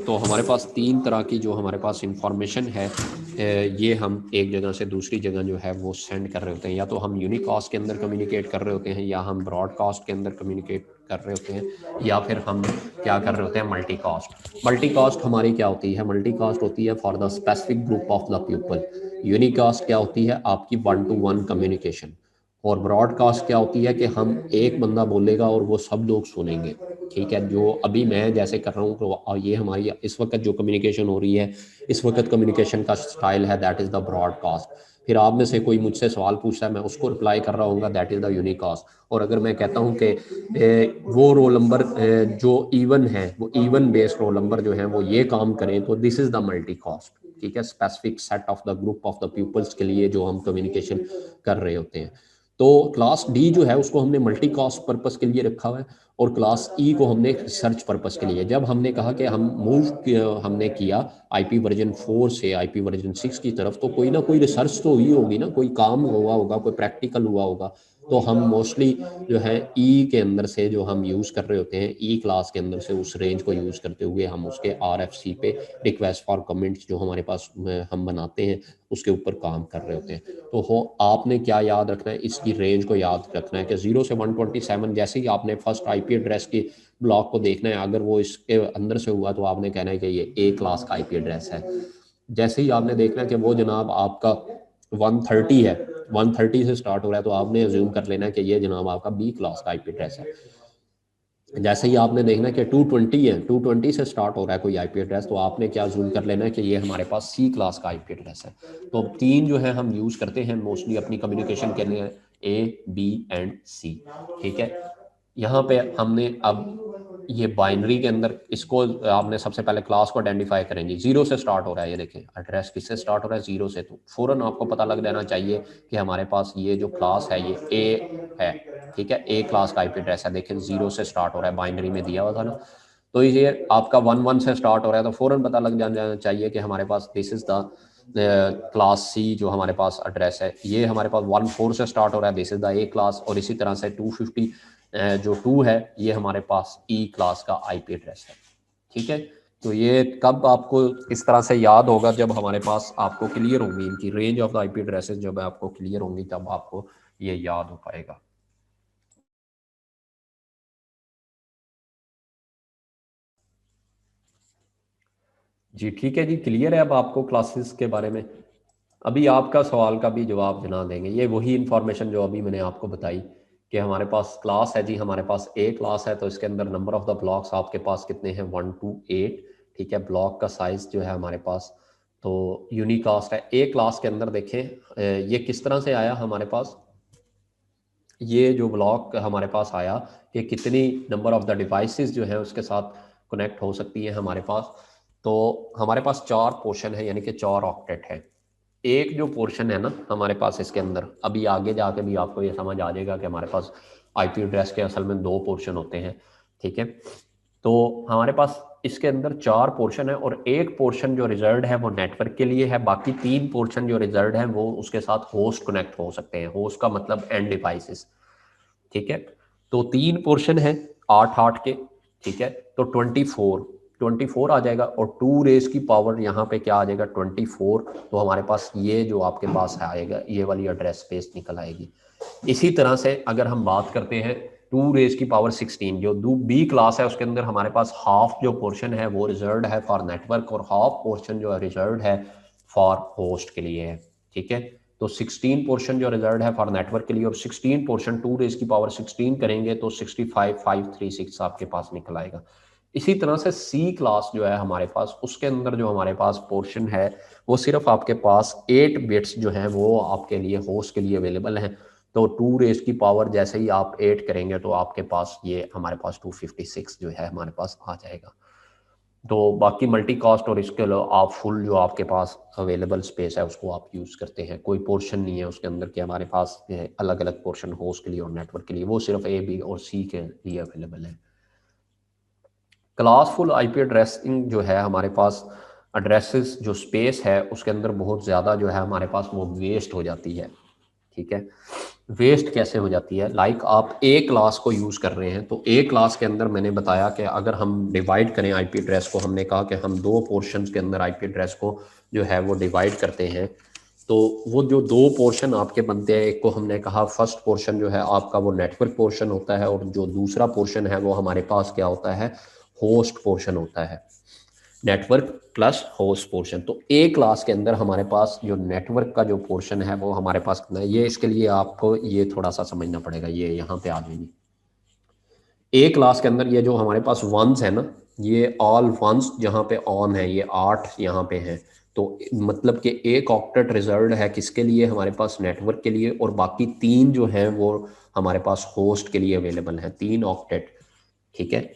तो हमारे पास 3 तरह की जो हमारे पास इंफॉर्मेशन है, ये हम एक जगह से दूसरी जगह जो है वो सेंड कर रहे होते हैं। या तो हम यूनिकास्ट के अंदर कम्युनिकेट कर रहे होते हैं, या हम ब्रॉडकास्ट के अंदर कम्युनिकेट कर रहे होते हैं, या फिर हम क्या कर रहे होते हैं, मल्टीकास्ट। मल्टीकास्ट हमारी क्या होती है, मल्टीकास्ट होती है for the specific group of the people. Unicast क्या होती है, आपकी 1 to 1 कम्युनिकेशन। और ब्रॉडकास्ट क्या होती है कि हम एक बंदा बोलेगा और वो सब लोग सुनेंगे, ठीक है। जो अभी मैं जैसे कर रहा हूँ, तो ये हमारी इस वक्त जो कम्युनिकेशन हो रही है, इस वक्त कम्युनिकेशन का स्टाइल है, दैट इज़ द ब्रॉडकास्ट। फिर आप में से कोई मुझसे सवाल पूछता है, मैं उसको रिप्लाई कर रहा हूँ, दैट इज़ द यूनिकास्ट। और अगर मैं कहता हूँ कि वो रोल नंबर जो इवन है, वो इवन बेस्ड रोल नंबर जो है वो ये काम करें, तो this is the multicast, ठीक है। Specific set of the group of the peoples के लिए जो हम कम्युनिकेशन कर रहे होते हैं। तो क्लास डी जो है उसको हमने मल्टी कास्ट पर्पस के लिए रखा हुआ है, और क्लास ई को हमने रिसर्च पर्पस के लिए। जब हमने कहा कि हम हमने किया आईपी वर्जन 4 से आईपी वर्जन 6 की तरफ, तो कोई ना कोई रिसर्च तो हुई होगी ना, कोई काम हुआ होगा, कोई प्रैक्टिकल हुआ होगा। तो हम मोस्टली जो है ई के अंदर से जो हम यूज़ कर रहे होते हैं, ई क्लास के अंदर से उस रेंज को यूज़ करते हुए हम उसके RFC पे, रिक्वेस्ट फॉर कमेंट्स जो हमारे पास हम बनाते हैं, उसके ऊपर काम कर रहे होते हैं। तो हो आपने क्या याद रखना है, इसकी रेंज को याद रखना है कि 0 से 127, जैसे ही आपने फर्स्ट आईपी एड्रेस के ब्लॉक को देखना है, अगर वो इसके अंदर से हुआ तो आपने कहना है कि ये ए क्लास का आईपी एड्रेस है। जैसे ही आपने देखना है कि वो जनाब आपका 130 है, 130 से स्टार्ट हो रहा है, तो आपने अज्यूम कर लेना है कि ये जनाब आपका बी क्लास का आईपी एड्रेस है। जैसे ही आपने देखना कि 220 है, 220 से स्टार्ट हो रहा है कोई आईपी एड्रेस, तो आपने क्या जूम कर लेना है कि ये हमारे पास सी क्लास का आईपी एड्रेस है। तो अब 3 जो है हम यूज़ करते हैं मोस्टली अपनी कम्युनिकेशन के लिए, A, B एंड C, ठीक है। यहाँ पे हमने अब ये बाइनरी के अंदर इसको आपने सबसे पहले क्लास को आइडेंटिफाई करेंगे। 0 से स्टार्ट हो रहा है, ये देखें एड्रेस किससे स्टार्ट हो रहा है, 0 से। तो फ़ौरन आपको पता लग जाना चाहिए कि हमारे पास ये जो क्लास है ये ए है, ठीक है। ए क्लास का आईपी एड्रेस है, देखें 0 से स्टार्ट हो रहा है, बाइनरी में दिया हुआ था ना। तो ये आपका 1 1 से स्टार्ट हो रहा है तो फौरन पता लग जाना चाहिए कि हमारे पास this is the class C जो हमारे पास एड्रेस है, ये हमारे पास 1 4 से स्टार्ट हो रहा है, this is the A class, और इसी तरह से 250 जो 2 है ये हमारे पास ई क्लास का आईपी एड्रेस है। ठीक है, तो ये कब आपको इस तरह से याद होगा, जब हमारे पास आपको क्लियर होंगी इनकी range of the IP addresses, जब आपको क्लियर होंगी तब आपको ये याद हो पाएगा। जी ठीक है जी, क्लियर है अब आपको क्लासेस के बारे में। अभी आपका सवाल का भी जवाब बना देंगे, ये वही इंफॉर्मेशन जो अभी मैंने आपको बताई कि हमारे पास क्लास है जी, हमारे पास ए क्लास है, तो इसके अंदर नंबर ऑफ द ब्लॉक्स आपके पास कितने हैं, 1 to 8। ठीक है, ब्लॉक का साइज जो है हमारे पास, तो यूनिकास्ट है। ए क्लास के अंदर देखें ये किस तरह से आया हमारे पास, ये जो ब्लॉक हमारे पास आया कि कितनी नंबर ऑफ द डिवाइसेस जो है उसके साथ कनेक्ट हो सकती है हमारे पास। तो हमारे पास 4 पोर्शन है, यानी कि 4 ऑक्टेट है। एक जो पोर्शन है ना हमारे पास इसके अंदर, अभी आगे जाके भी आपको ये समझ आ जाएगा कि हमारे पास आईपी एड्रेस के असल में 2 पोर्शन होते हैं। ठीक है, तो हमारे पास इसके अंदर 4 पोर्शन है, और एक पोर्शन जो रिजर्व है वो नेटवर्क के लिए है, बाकी 3 पोर्शन जो रिजर्व है वो उसके साथ होस्ट कनेक्ट हो सकते हैं। होस्ट का मतलब एंड डिवाइसेस। ठीक है, तो 3 पोर्शन है 8 8 के। ठीक है, तो 24 आ जाएगा, और 2 रेज की पावर यहाँ पे क्या आ जाएगा 24। तो हमारे पास ये जो आपके पास आएगा ये वाली एड्रेस स्पेस निकल आएगी। इसी तरह से अगर हम बात करते हैं 2 रेज की पावर 16, जो बी क्लास है उसके अंदर हमारे पास हाफ जो पोर्शन है वो रिजर्व है फॉर नेटवर्क, और हाफ पोर्शन जो है रिजर्व है फॉर होस्ट के लिए है। ठीक है, तो 16 पोर्शन जो रिजर्व है फॉर नेटवर्क के लिए, और 16 पोर्शन 2 रेज की पावर 16 करेंगे तो 65536 आपके पास निकल आएगा। इसी तरह से सी क्लास जो है हमारे पास, उसके अंदर जो हमारे पास पोर्शन है वो सिर्फ आपके पास 8 बिट्स जो है वो आपके लिए होस्ट के लिए अवेलेबल है। तो 2 रेज की पावर जैसे ही आप 8 करेंगे तो आपके पास ये हमारे पास 256 जो है हमारे पास आ जाएगा। तो बाकी मल्टी कास्ट और इसके अलावा आप फुल जो आपके पास अवेलेबल स्पेस है उसको आप यूज़ करते हैं, कोई पोर्शन नहीं है उसके अंदर कि हमारे पास अलग अलग पोर्शन होस्ट के लिए और नेटवर्क के लिए, वो सिर्फ ए बी और सी के लिए अवेलेबल है। क्लासफुल आईपी एड्रेसिंग जो है हमारे पास, एड्रेसेस जो स्पेस है उसके अंदर बहुत ज़्यादा जो है हमारे पास वो वेस्ट हो जाती है। ठीक है, वेस्ट कैसे हो जाती है, लाइक आप ए क्लास को यूज़ कर रहे हैं, तो ए क्लास के अंदर मैंने बताया कि अगर हम डिवाइड करें आईपी एड्रेस को, हमने कहा कि हम 2 पोर्शंस के अंदर आईपी एड्रेस को जो है वो डिवाइड करते हैं। तो वो जो 2 पोर्शन आपके बनते हैं, एक को हमने कहा फर्स्ट पोर्शन जो है आपका वो नेटवर्क पोर्शन होता है, और जो दूसरा पोर्शन है वो हमारे पास क्या होता है, होस्ट पोर्शन होता है। Network plus host portion. तो ए क्लास के अंदर हमारे पास जो नेटवर्क का जो पोर्शन है वो हमारे पास कितना है, ये इसके लिए आपको ये थोड़ा सा समझना पड़ेगा, ये यहाँ पे आ जाएगी। ए क्लास के अंदर ये जो हमारे पास वंस है ना, ये ऑल वंस जहाँ पे ऑन है, ये 8 यहाँ पे हैं। तो मतलब कि एक ऑक्टेट रिजर्व है किसके लिए, हमारे पास नेटवर्क के लिए, और बाकी 3 जो हैं वो हमारे पास होस्ट के लिए अवेलेबल हैं, 3 ऑक्टेट। ठीक है,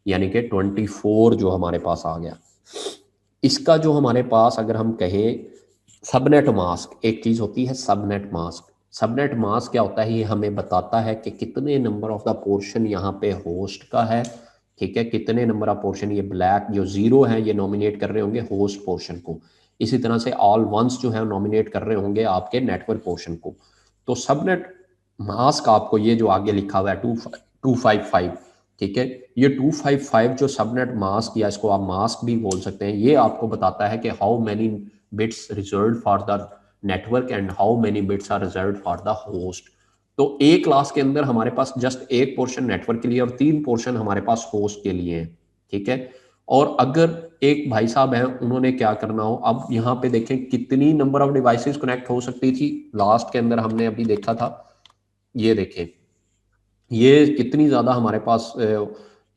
यानी कि 24 जो हमारे पास आ गया। इसका जो हमारे पास अगर हम कहें सबनेट मास्क, एक चीज होती है सबनेट मास्क। सबनेट मास्क क्या होता है, ये हमें बताता है कि कितने नंबर ऑफ द पोर्शन यहाँ पे होस्ट का है। ठीक है, कितने नंबर ऑफ पोर्शन, ये ब्लैक जो 0 है ये नॉमिनेट कर रहे होंगे होस्ट पोर्शन को, इसी तरह से ऑल वंस जो है नॉमिनेट कर रहे होंगे आपके नेटवर्क पोर्शन को। तो सबनेट मास्क आपको ये जो आगे लिखा हुआ है 255, ठीक है, ये 255 जो सबनेट मास्क, या इसको आप मास्क भी बोल सकते हैं, ये आपको बताता है कि how many bits reserved for the network and how many bits are reserved for the host. तो ए क्लास के अंदर हमारे पास जस्ट एक पोर्शन नेटवर्क के लिए और 3 पोर्शन हमारे पास होस्ट के लिए है। ठीक है, और अगर एक भाई साहब हैं उन्होंने क्या करना हो, अब यहाँ पे देखें कितनी नंबर ऑफ डिवाइसेस कनेक्ट हो सकती थी, लास्ट के अंदर हमने अभी देखा था, ये देखें ये कितनी ज़्यादा हमारे पास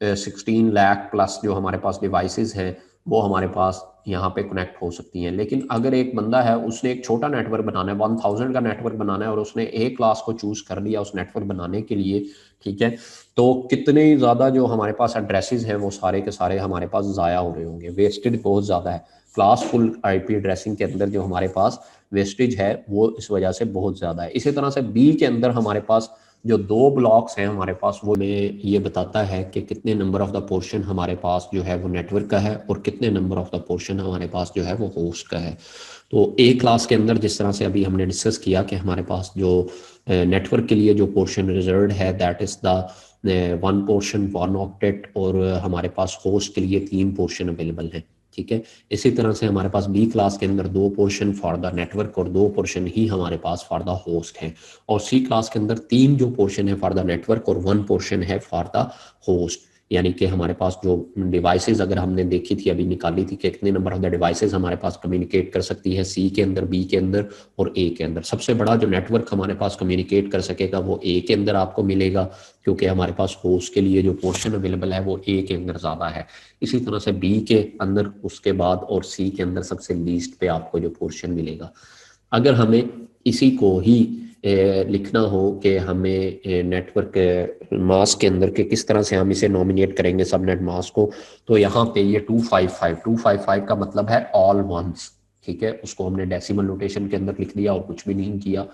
16 लाख प्लस जो हमारे पास डिवाइसेस हैं वो हमारे पास यहाँ पे कनेक्ट हो सकती हैं। लेकिन अगर एक बंदा है उसने एक छोटा नेटवर्क बनाना है, 1000 का नेटवर्क बनाना है, और उसने ए क्लास को चूज कर लिया उस नेटवर्क बनाने के लिए, ठीक है, तो कितने ज़्यादा जो हमारे पास एड्रेसेस हैं वो सारे के सारे हमारे पास ज़ाया हो रहे होंगे, वेस्टेज बहुत ज़्यादा है। क्लासफुल आईपी एड्रेसिंग के अंदर जो हमारे पास वेस्टेज है वो इस वजह से बहुत ज़्यादा है। इसी तरह से बी के अंदर हमारे पास जो 2 ब्लॉक्स हैं हमारे पास, वो में ये बताता है कि कितने नंबर ऑफ द पोर्शन हमारे पास जो है वो नेटवर्क का है और कितने नंबर ऑफ द पोर्शन हमारे पास जो है वो होस्ट का है। तो एक क्लास के अंदर जिस तरह से अभी हमने डिस्कस किया कि हमारे पास जो नेटवर्क के लिए जो पोर्शन रिजर्व है that is the 1 portion 1 octet, और हमारे पास होस्ट के लिए 3 पोर्शन अवेलेबल हैं। ठीक है, इसी तरह से हमारे पास बी क्लास के अंदर 2 पोर्शन फॉर द नेटवर्क और 2 पोर्शन ही हमारे पास फॉर द होस्ट है, और सी क्लास के अंदर 3 जो पोर्शन है फॉर द नेटवर्क और 1 पोर्शन है फॉर द होस्ट। यानी कि हमारे पास जो डिवाइसेस अगर हमने देखी थी अभी निकाली थी कि कितने नंबर ऑफ द डिवाइसेस हमारे पास कम्युनिकेट कर सकती है सी के अंदर, बी के अंदर और ए के अंदर। सबसे बड़ा जो नेटवर्क हमारे पास कम्युनिकेट कर सकेगा वो ए के अंदर आपको मिलेगा, क्योंकि हमारे पास होस्ट के लिए जो पोर्शन अवेलेबल है वो ए के अंदर ज़्यादा है। इसी तरह से बी के अंदर उसके बाद और सी के अंदर सबसे लीस्ट पे आपको जो पोर्शन मिलेगा। अगर हमें इसी को ही लिखना हो कि हमें नेटवर्क मास्क के अंदर के किस तरह से हम इसे नॉमिनेट करेंगे सबनेट मास्क को, तो यहाँ पे ये 255 का मतलब है ऑल वंस। ठीक है, उसको हमने डेसिमल नोटेशन के अंदर लिख दिया और कुछ भी नहीं किया।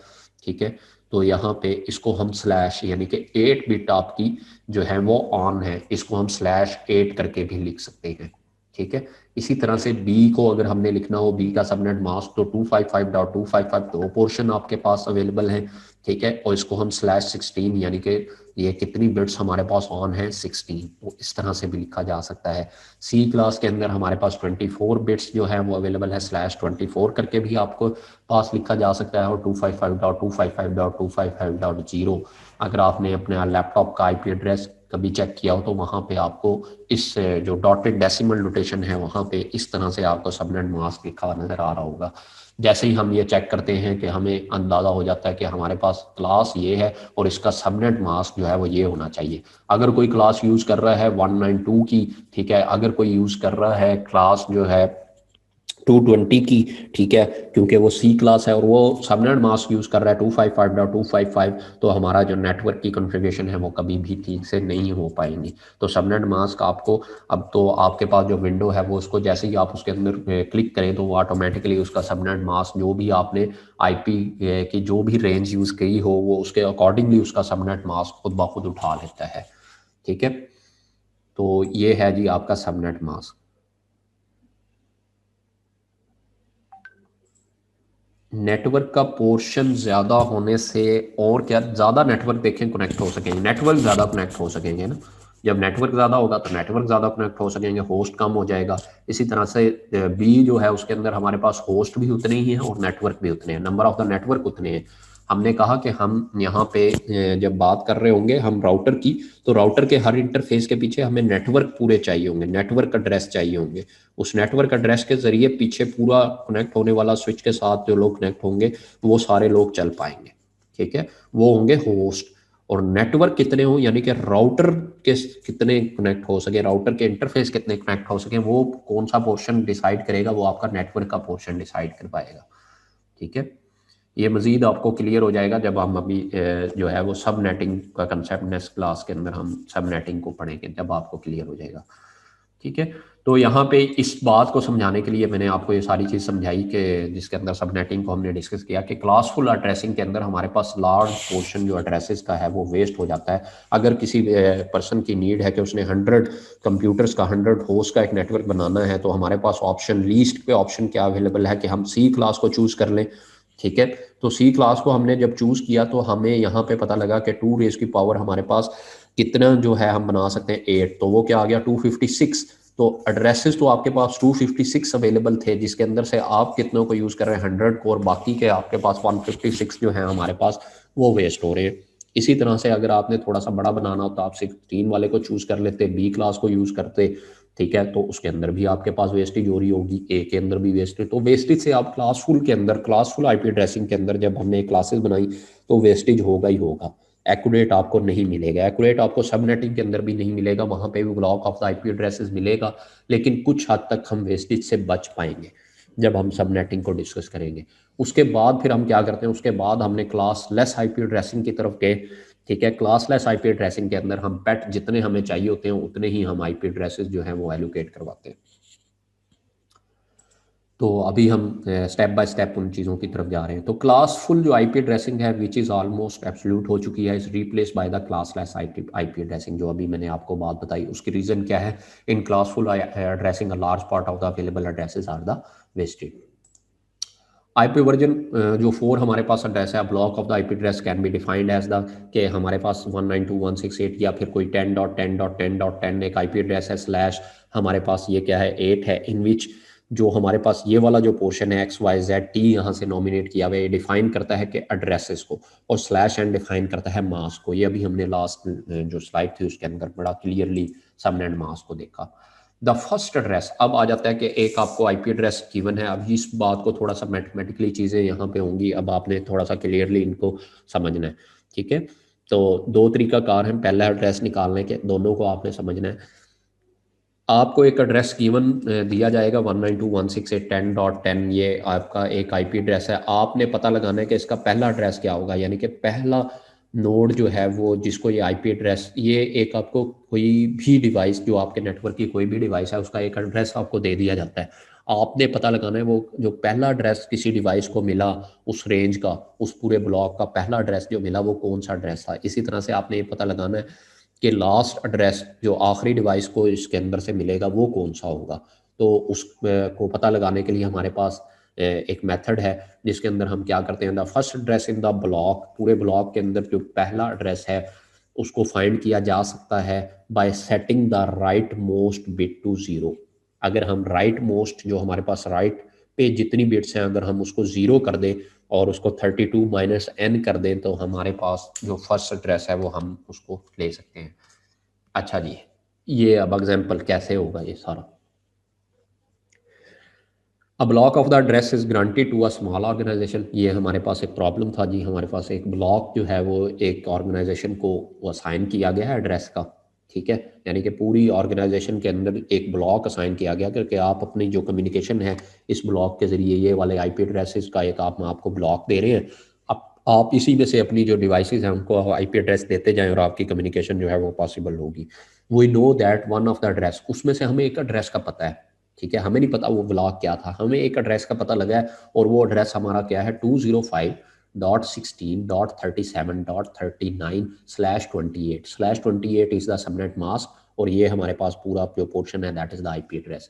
ठीक है, तो यहाँ पे इसको हम स्लैश यानी कि 8 बिट आपकी जो है वो ऑन है, इसको हम /8 करके भी लिख सकते हैं। ठीक है, इसी तरह से बी को अगर हमने लिखना हो बी का सबनेट मास्क, तो 255.255 दो पोर्शन आपके पास अवेलेबल हैं। ठीक है, और इसको हम /16 यानी कि ये कितनी बिट्स हमारे पास ऑन है 16, तो इस तरह से भी लिखा जा सकता है। सी क्लास के अंदर हमारे पास 24 बिट्स जो है वो अवेलेबल है, /24 करके भी आपको पास लिखा जा सकता है, और 255.255.255.0 अगर आपने अपने लैपटॉप का आईपी एड्रेस कभी चेक किया हो तो वहाँ पे आपको इस जो डॉटेड डेसिमल नोटेशन है वहाँ पे इस तरह से आपको सबनेट मास्क लिखा हुआ नजर आ रहा होगा। जैसे ही हम ये चेक करते हैं कि हमें अंदाजा हो जाता है कि हमारे पास क्लास ये है और इसका सबनेट मास्क जो है वो ये होना चाहिए। अगर कोई क्लास यूज कर रहा है 192 की, ठीक है, अगर कोई यूज कर रहा है क्लास जो है 220 की, ठीक है, क्योंकि वो सी क्लास है और वो सबनेट मास्क यूज कर रहा है 255.255, तो हमारा जो नेटवर्क की कॉन्फ़िगरेशन है वो कभी भी ठीक से नहीं हो पाएंगी। तो सबनेट मास्क आपको अब तो आपके पास जो विंडो है वो उसको जैसे ही आप उसके अंदर क्लिक करें तो वो ऑटोमेटिकली उसका सबनेट मास्क जो भी आपने आईपी की जो भी रेंज यूज की हो वो उसके अकॉर्डिंगली उसका सबनेट मास्क खुद ब खुद उठा लेता है। ठीक है, तो ये है जी आपका सबनेट मास्क। नेटवर्क का पोर्शन ज़्यादा होने से और क्या ज़्यादा नेटवर्क देखें कनेक्ट हो सकेंगे, नेटवर्क ज़्यादा कनेक्ट हो सकेंगे ना। जब नेटवर्क ज़्यादा होगा तो नेटवर्क ज़्यादा कनेक्ट हो सकेंगे, होस्ट कम हो जाएगा। इसी तरह से बी जो है उसके अंदर हमारे पास होस्ट भी उतने ही हैं और नेटवर्क भी उतने हैं, नंबर ऑफ द नेटवर्क उतने हैं। हमने कहा कि हम यहाँ पे जब बात कर रहे होंगे हम राउटर की, तो राउटर के हर इंटरफेस के पीछे हमें नेटवर्क पूरे चाहिए होंगे, नेटवर्क एड्रेस चाहिए होंगे। उस नेटवर्क एड्रेस के जरिए पीछे पूरा कनेक्ट होने वाला स्विच के साथ जो लोग कनेक्ट होंगे वो सारे लोग चल पाएंगे। ठीक है, वो होंगे होस्ट। और नेटवर्क कितने हो यानी कि राउटर के कितने कनेक्ट हो सके, राउटर के इंटरफेस कितने कनेक्ट हो सके, वो कौन सा पोर्शन डिसाइड करेगा, वो आपका नेटवर्क का पोर्शन डिसाइड कर पाएगा। ठीक है, ये मजीद आपको क्लियर हो जाएगा जब हम अभी जो है वो सब नेटिंग का कंसेप्ट नेक्स्ट क्लास के अंदर हम सब नेटिंग को पढ़ेंगे, जब आपको क्लियर हो जाएगा। ठीक है, तो यहाँ पे इस बात को समझाने के लिए मैंने आपको ये सारी चीज़ समझाई कि जिसके अंदर सब नेटिंग को हमने डिस्कस किया कि क्लासफुल एड्रेसिंग के अंदर हमारे पास लार्ज पोर्शन जो एड्रेसेस का है वो वेस्ट हो जाता है। अगर किसी पर्सन की नीड है कि उसने 100 कंप्यूटर्स का 100 होस्ट का एक नेटवर्क बनाना है, तो हमारे पास ऑप्शन लीस्ट पे ऑप्शन क्या अवेलेबल है कि हम सी क्लास को चूज़ कर लें। ठीक है, तो सी क्लास को हमने जब चूज़ किया तो हमें यहाँ पे पता लगा कि 2 रेज़ की पावर हमारे पास कितना जो है हम बना सकते हैं 8, तो वो क्या आ गया 256। तो एड्रेसेस तो आपके पास 256 अवेलेबल थे, जिसके अंदर से आप कितनों को यूज़ कर रहे हैं 100 को, और बाकी के आपके पास 156 जो है हमारे पास वो वेस्ट हो रहे हैं। इसी तरह से अगर आपने थोड़ा सा बड़ा बनाना हो तो आप 16 वाले को चूज़ कर लेते, बी क्लास को यूज़ करते। ठीक है, तो उसके अंदर भी आपके पास वेस्टेज हो रही होगी, ए के अंदर भी वेस्टेज, तो वेस्टेज से आप क्लासफुल के अंदर क्लासफुल आईपी एड्रेसिंग के अंदर जब हमने क्लासेस बनाई तो वेस्टेज होगा ही होगा, एक्यूरेट आपको नहीं मिलेगा। एक्यूरेट आपको सब नेटिंग के अंदर भी नहीं मिलेगा, वहाँ पे भी block of the IP addresses मिलेगा, लेकिन कुछ हद तक हम वेस्टेज से बच पाएंगे जब हम सब नेटिंग को डिस्कस करेंगे। उसके बाद फिर हम क्या करते हैं, उसके बाद हमने क्लास लेस आईपी एड्रेसिंग की तरफ गए। ठीक है, क्लासलेस आईपी एड्रेसिंग के अंदर हम पेट जितने हमें चाहिए होते हैं उतने ही हम आईपी एड्रेसेस जो हैं वो एलोकेट करवाते हैं। तो अभी हम स्टेप बाय स्टेप उन चीज़ों की तरफ जा रहे हैं। तो क्लासफुल जो आईपी एड्रेसिंग है विच इज़ ऑलमोस्ट एब्सोल्यूट हो चुकी है, is replace by the classless IP addressing. जो अभी मैंने आपको बात बताई उसकी रीज़न क्या है, in classful addressing a large part of the available addresses are the wasted. IP version जो 4 हमारे पास एड्रेस है, block of the IP address can be defined as the, कि हमारे पास 192.168 या फिर कोई 10.10.10.10 एक आईपी एड्रेस है, स्लैश हमारे पास ये क्या है 8 है, इन विच जो हमारे पास ये वाला जो पोर्शन है एक्स वाई जेड टी यहाँ से नॉमिनेट किया हुआ है, ये डिफाइन करता है कि एड्रेसेस को, और स्लैश एंड डिफाइन करता है मास्क को। ये अभी हमने लास्ट जो स्लाइड थी उसके अंदर बड़ा क्लियरली सबनेट मास्क को देखा। द फर्स्ट एड्रेस, अब आ जाता है कि एक आपको आईपी एड्रेस गिवन है। अब इस बात को थोड़ा सा मैथमेटिकली चीज़ें यहाँ पे होंगी, अब आपने थोड़ा सा क्लियरली इनको समझना है, ठीक है। तो दो तरीका कार है पहला एड्रेस निकालने के, दोनों को आपने समझना है। आपको एक एड्रेस गिवन दिया जाएगा 192.168.10.10, ये आपका एक आईपी एड्रेस है। आपने पता लगाना है कि इसका पहला एड्रेस क्या होगा, यानी कि पहला नोड जो है वो जिसको ये आईपी एड्रेस, ये एक आपको कोई भी डिवाइस जो आपके नेटवर्क की कोई भी डिवाइस है उसका एक एड्रेस आपको दे दिया जाता है। आपने पता लगाना है वो जो पहला एड्रेस किसी डिवाइस को मिला उस रेंज का, उस पूरे ब्लॉक का पहला एड्रेस जो मिला वो कौन सा एड्रेस था। इसी तरह से आपने ये पता लगाना है कि लास्ट एड्रेस जो आखिरी डिवाइस को इसके अंदर से मिलेगा वो कौन सा होगा। तो उस को पता लगाने के लिए हमारे पास एक मेथड है जिसके अंदर हम क्या करते हैं, the first address in the block, पूरे ब्लॉक के अंदर जो पहला एड्रेस है उसको फाइंड किया जा सकता है by setting the right most bit to zero. अगर हम राइट मोस्ट जो हमारे पास राइट पे जितनी बिट्स हैं अगर हम उसको जीरो कर दें और उसको 32 माइनस एन कर दें तो हमारे पास जो फर्स्ट एड्रेस है वो हम उसको ले सकते हैं। अच्छा जी, ये अब एग्जाम्पल कैसे होगा ये सारा। A block of the address is granted to a small organization, ये हमारे पास एक प्रॉब्लम था जी, हमारे पास एक ब्लॉक जो है वो एक ऑर्गेनाइजेशन को असाइन किया गया है एड्रेस का, ठीक है। यानी कि पूरी ऑर्गेनाइजेशन के अंदर एक ब्लॉक असाइन किया गया क्योंकि आप अपनी जो कम्युनिकेशन है इस ब्लॉक के जरिए ये वाले आईपी एड्रेसेस का एक आप आपको ब्लॉक दे रहे हैं। अब आप इसी में से अपनी जो डिवाइसेस हैं उनको आईपी एड्रेस देते जाएं और आपकी कम्युनिकेशन जो है वो पॉसिबल होगी। We know that one of the address, उसमें से हमें एक एड्रेस का पता है, ठीक है। हमें नहीं पता वो ब्लॉक क्या था, हमें एक एड्रेस का पता लगा है और वो एड्रेस हमारा क्या है 205.16.37.39/28 इज द सबनेट मास्क, और ये हमारे पास पूरा जो पोर्शन है that is the IP address.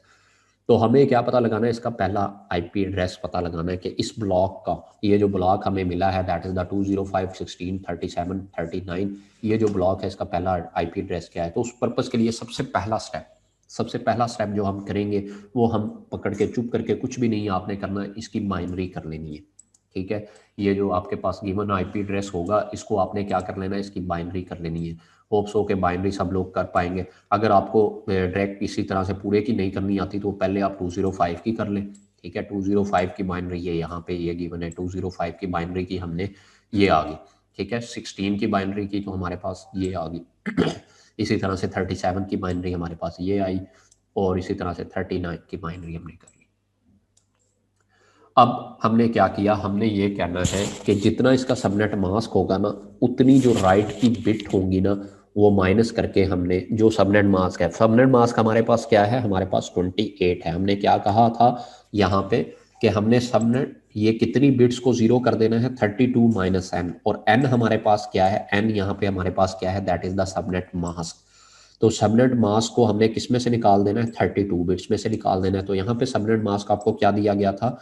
तो हमें क्या पता लगाना है, इसका पहला आईपी एड्रेस पता लगाना है कि इस ब्लॉक का, ये जो ब्लॉक हमें मिला है दैट इज द 205.16.37.39, ये जो ब्लॉक है इसका पहला आईपी एड्रेस क्या है। तो उस पर्पस के लिए सबसे पहला स्टेप जो हम करेंगे वो हम पकड़ के चुप करके कुछ भी नहीं आपने करना, इसकी बाइनरी कर लेनी है, ठीक है। ये जो आपके पास गिवन आईपी एड्रेस होगा इसको आपने क्या कर लेना है, इसकी बाइनरी कर लेनी है। होप्स हो के बाइनरी सब लोग कर पाएंगे। अगर आपको डायरेक्ट किसी तरह से पूरे की नहीं करनी आती तो पहले आप 205 की कर लें, ठीक है। 205 की बाइनरी ये यहाँ पे ये गिवन है, 205 की बाइनरी की हमने ये आ गई, ठीक है। 16 की बाइनरी की तो हमारे पास ये आ गई इसी तरह से 37 की बाइनरी हमारे पास ये आई, और इसी तरह से 39 की बाइनरी हमने कर ली। अब हमने क्या किया, हमने ये कहना है कि जितना इसका सबनेट मास्क होगा ना उतनी जो राइट की बिट होंगी ना वो माइनस करके हमने जो सबनेट मास्क है, सबनेट मास्क हमारे पास क्या है, हमारे पास 28 है। हमने क्या कहा था यहाँ पे कि हमने सबनेट ये कितनी बिट्स को जीरो कर देना है 32 माइनस एन, और एन हमारे पास क्या है, एन यहाँ पे हमारे पास क्या है that is the subnet mask. तो सबनेट मास्क को हमने किस में से निकाल देना है, 32 बिट्स में से निकाल देना है। तो यहाँ पे सबनेट मास्क आपको क्या दिया गया था,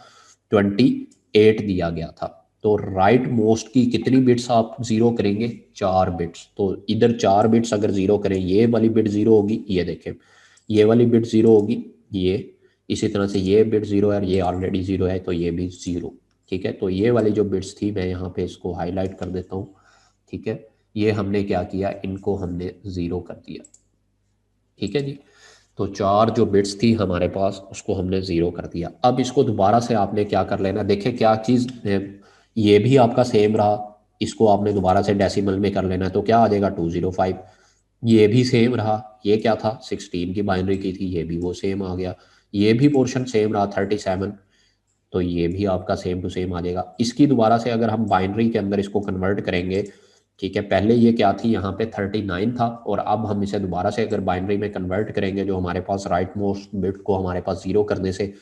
28 दिया गया था। तो राइट मोस्ट की कितनी बिट्स आप जीरो करेंगे, 4 बिट्स। तो इधर 4 बिट्स अगर जीरो करें, ये वाली बिट जीरो होगी, ये देखें ये वाली बिट जीरो होगी, ये इसी तरह से ये बिट जीरो है, ये ऑलरेडी जीरो है तो ये भी जीरो, ठीक है। तो ये वाली जो बिट्स थी मैं यहाँ पे इसको हाईलाइट कर देता हूँ, ठीक है। ये हमने क्या किया, इनको हमने जीरो कर दिया, ठीक है जी। तो 4 जो बिट्स थी हमारे पास उसको हमने ज़ीरो कर दिया। अब इसको दोबारा से आपने क्या कर लेना, देखें क्या चीज़, ये भी आपका सेम रहा, इसको आपने दोबारा से डेसिमल में कर लेना है तो क्या आ जाएगा 205। ये भी सेम रहा, ये क्या था 16 की बाइनरी की थी, ये भी वो सेम आ गया। ये भी पोर्शन सेम रहा 37, तो ये भी आपका सेम टू सेम आ जाएगा। इसकी दोबारा से अगर हम बाइनरी के अंदर इसको कन्वर्ट करेंगे, ठीक है, पहले ये क्या थी यहाँ पे 39 था, और अब हम इसे दोबारा से अगर बाइनरी में कन्वर्ट करेंगे जो हमारे पास राइट मोस्ट बिट को हमारे पास जीरो करने से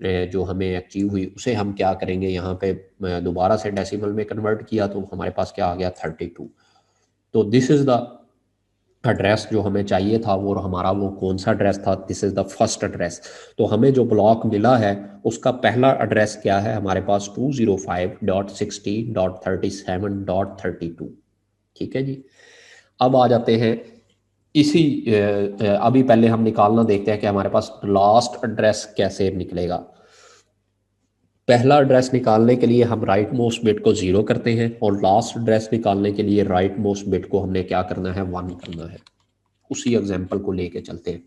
जो हमें अचीव हुई उसे हम क्या करेंगे, यहाँ पे दोबारा से डेसिमल में कन्वर्ट किया तो हमारे पास क्या आ गया 32। तो दिस इज़ द एड्रेस जो हमें चाहिए था, वो हमारा वो कौन सा एड्रेस था, this is the first address. तो हमें जो ब्लॉक मिला है उसका पहला एड्रेस क्या है हमारे पास 205.16.37.32। ठीक है जी। अब आ जाते हैं इसी अभी पहले हम निकालना देखते हैं कि हमारे पास लास्ट एड्रेस कैसे निकलेगा। पहला एड्रेस निकालने के लिए हम राइट मोस्ट बिट को 0 करते हैं और लास्ट एड्रेस निकालने के लिए राइट मोस्ट बिट को हमने क्या करना है 1 करना है। उसी एग्जाम्पल को लेके चलते हैं।